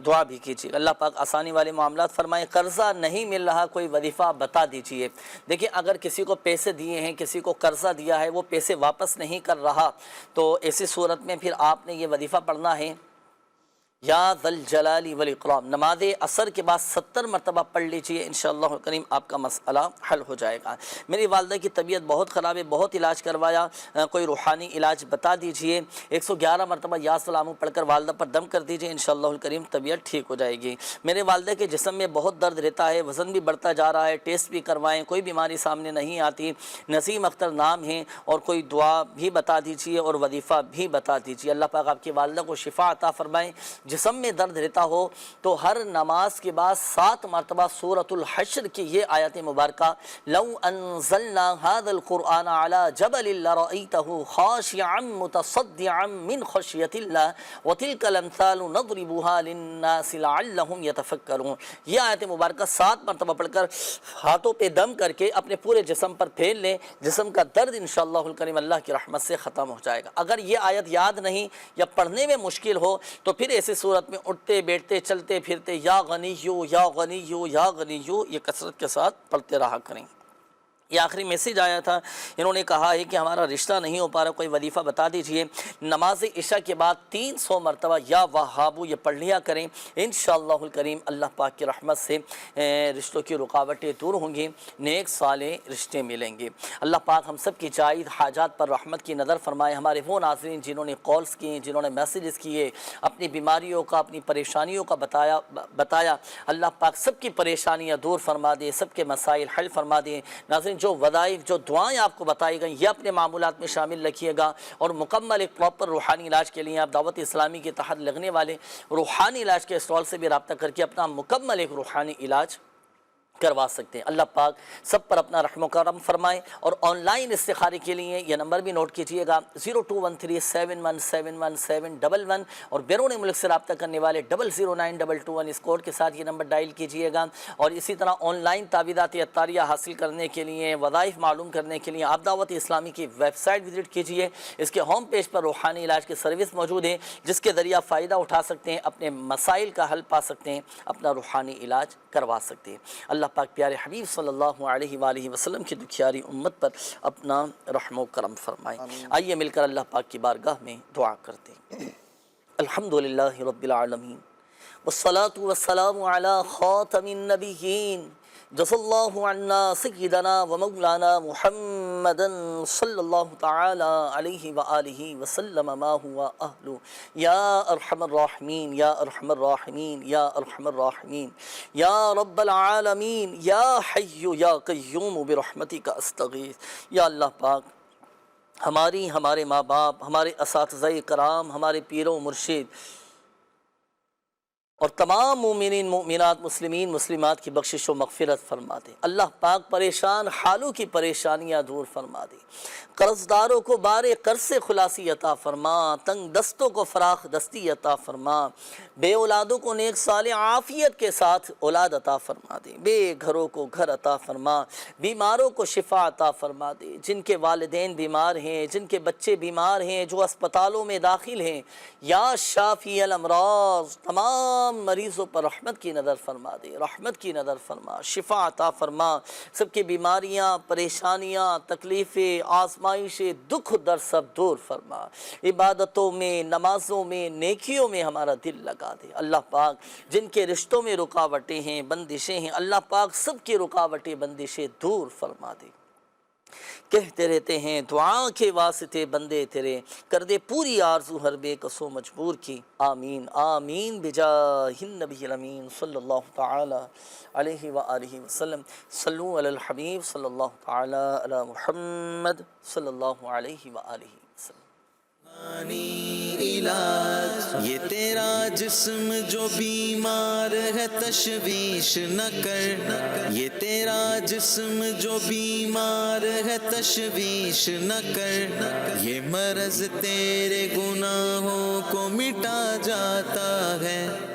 دعا بھی کیجیے۔ اللہ پاک آسانی والے معاملات فرمائے۔ قرضہ نہیں مل رہا، کوئی وظیفہ بتا دیجیے۔ دیکھیں، اگر کسی کو پیسے دیے ہیں، کسی کو قرضہ دیا ہے، وہ پیسے واپس نہیں کر رہا تو ایسی صورت میں پھر آپ نے یہ وظیفہ پڑھنا ہے، یا ذا الجلال والاکرام۔ نماز عصر کے بعد 70 مرتبہ پڑھ لیجئے، انشاءاللہ کریم آپ کا مسئلہ حل ہو جائے گا۔ میری والدہ کی طبیعت بہت خراب ہے، بہت علاج کروایا، کوئی روحانی علاج بتا دیجئے۔ 111 مرتبہ یا سلام پڑھ کر والدہ پر دم کر دیجئے، انشاءاللہ کریم طبیعت ٹھیک ہو جائے گی۔ میرے والدہ کے جسم میں بہت درد رہتا ہے، وزن بھی بڑھتا جا رہا ہے، ٹیسٹ بھی کروائیں، کوئی بیماری سامنے نہیں آتی۔ نسیم اختر نام ہے، اور کوئی دعا بھی بتا دیجئے اور وظیفہ بھی بتا دیجئے۔ اللہ پاک آپ کی والدہ کو شفا عطا فرمائیں۔ جسم میں درد رہتا ہو تو ہر نماز کے بعد 7 مرتبہ سورۃ الحشر کی یہ آیت مبارکہ، لو انزلنا هذا القرآن على جبل لرأيته خاشعا متصدعا من خشية الله وتلك الامثال نضربها للناس لعلهم يتفكرون۔ یہ آیت مبارکہ 7 مرتبہ پڑھ کر ہاتھوں پہ دم کر کے اپنے پورے جسم پر پھیر لیں، جسم کا درد انشاءاللہ الکریم اللہ کی رحمت سے ختم ہو جائے گا۔ اگر یہ آیت یاد نہیں یا پڑھنے میں مشکل ہو تو پھر ایسی صورت میں اٹھتے بیٹھتے چلتے پھرتے یا غنیو یا غنیو یا غنیو یہ کثرت کے ساتھ پڑھتے رہا کریں۔ یہ آخری میسیج آیا تھا، انہوں نے کہا ہے کہ ہمارا رشتہ نہیں ہو پا رہا، کوئی وظیفہ بتا دیجئے۔ نماز عشاء کے بعد 300 مرتبہ یا وہابو یہ پڑھ لیا کریں، انشاءاللہ الکریم اللہ پاک کی رحمت سے رشتوں کی رکاوٹیں دور ہوں گی، نیک صالح رشتے ملیں گے۔ اللہ پاک ہم سب کی جائز حاجات پر رحمت کی نظر فرمائے۔ ہمارے وہ ناظرین جنہوں نے کالز کیے، جنہوں نے میسیجز کیے، اپنی بیماریوں کا، اپنی پریشانیوں کا بتایا، اللہ پاک سب کی پریشانیاں دور فرما دے، سب کے مسائل حل فرما دے۔ ناظرین، جو وظائف، جو دعائیں آپ کو بتائی گئیں، یہ اپنے معمولات میں شامل رکھیے گا، اور مکمل ایک پراپر روحانی علاج کے لیے آپ دعوت اسلامی کے تحت لگنے والے روحانی علاج کے اسٹال سے بھی رابطہ کر کے اپنا مکمل ایک روحانی علاج کروا سکتے ہیں۔ اللہ پاک سب پر اپنا رحم و کرم فرمائے۔ اور آن لائن استخارے کے لیے یہ نمبر بھی نوٹ کیجئے گا 0213717111 اور بیرون ملک سے رابطہ کرنے والے 009221 اس کوڈ کے ساتھ یہ نمبر ڈائل کیجئے گا۔ اور اسی طرح آن لائن تعویذات عطاریہ حاصل کرنے کے لیے، وظائف معلوم کرنے کے لیے آپ دعوت اسلامی کی ویب سائٹ وزٹ کیجئے۔ اس کے ہوم پیج پر روحانی علاج کی سروس موجود ہے جس کے ذریعہ فائدہ اٹھا سکتے ہیں، اپنے مسائل کا حل پا سکتے ہیں، اپنا روحانی علاج کروا سکتے ہیں۔ اللہ پاک پیارے حبیب صلی اللہ علیہ وآلہ وسلم کی دکھیاری امت پر اپنا رحم و کرم فرمائے۔ آئیے مل کر اللہ پاک کی بارگاہ میں دعا کرتے ہیں۔ الحمدللہ رب العالمین والصلاة والسلام علی خاتم النبیین جزا اللہ عنا سیدنا و مولانا محمد صلی اللہ تعالی علیہ وآلہ وسلم ما هو اہلو یا ارحم الراحمین یا ارحم الراحمین یا ارحم الراحمین یا رب العالمین یا حی یا قیوم برحمتک استغیث۔ یا اللہ پاک ہمارے ماں باپ، ہمارے اساتذہ کرام، ہمارے پیر و مرشد اور تمام مومنین مومنات، مسلمین مسلمات کی بخشش و مغفرت فرما دے۔ اللہ پاک پریشان حالوں کی پریشانیاں دور فرما دے، قرض داروں کو بار قرض سے خلاصی عطا فرما، تنگ دستوں کو فراخ دستی عطا فرما، بے اولادوں کو نیک صالح عافیت کے ساتھ اولاد عطا فرما دے، بے گھروں کو گھر عطا فرما، بیماروں کو شفا عطا فرما دے، جن کے والدین بیمار ہیں، جن کے بچے بیمار ہیں، جو اسپتالوں میں داخل ہیں، یا شافی الامراض تمام مریضوں پر رحمت کی نظر فرما دے، رحمت کی نظر فرما، شفا عطا فرما، سب کی بیماریاں، پریشانیاں، تکلیفیں، آزمائشیں، دکھ در سب دور فرما، عبادتوں میں، نمازوں میں، نیکیوں میں ہمارا دل لگا دے۔ اللہ پاک جن کے رشتوں میں رکاوٹیں ہیں، بندشیں ہیں، اللہ پاک سب کی رکاوٹیں بندشیں دور فرما دے۔ کہتے رہتے ہیں دعا کے واسطے بندے تیرے، کر دے پوری آرزو ہر بے کسو مجبور کی، آمین آمین بجاہ النبی الامین صلی اللہ تعالی علیہ وآلہ وسلم۔ صلو علی الحبیب صلی اللہ تعالی علی محمد صلی اللہ علیہ وآلہ وسلم۔ یہ تیرا جسم جو بیمار ہے تشویش نہ کر، یہ تیرا جسم جو بیمار ہے تشویش نہ کر، یہ مرض تیرے گناہوں کو مٹا جاتا ہے۔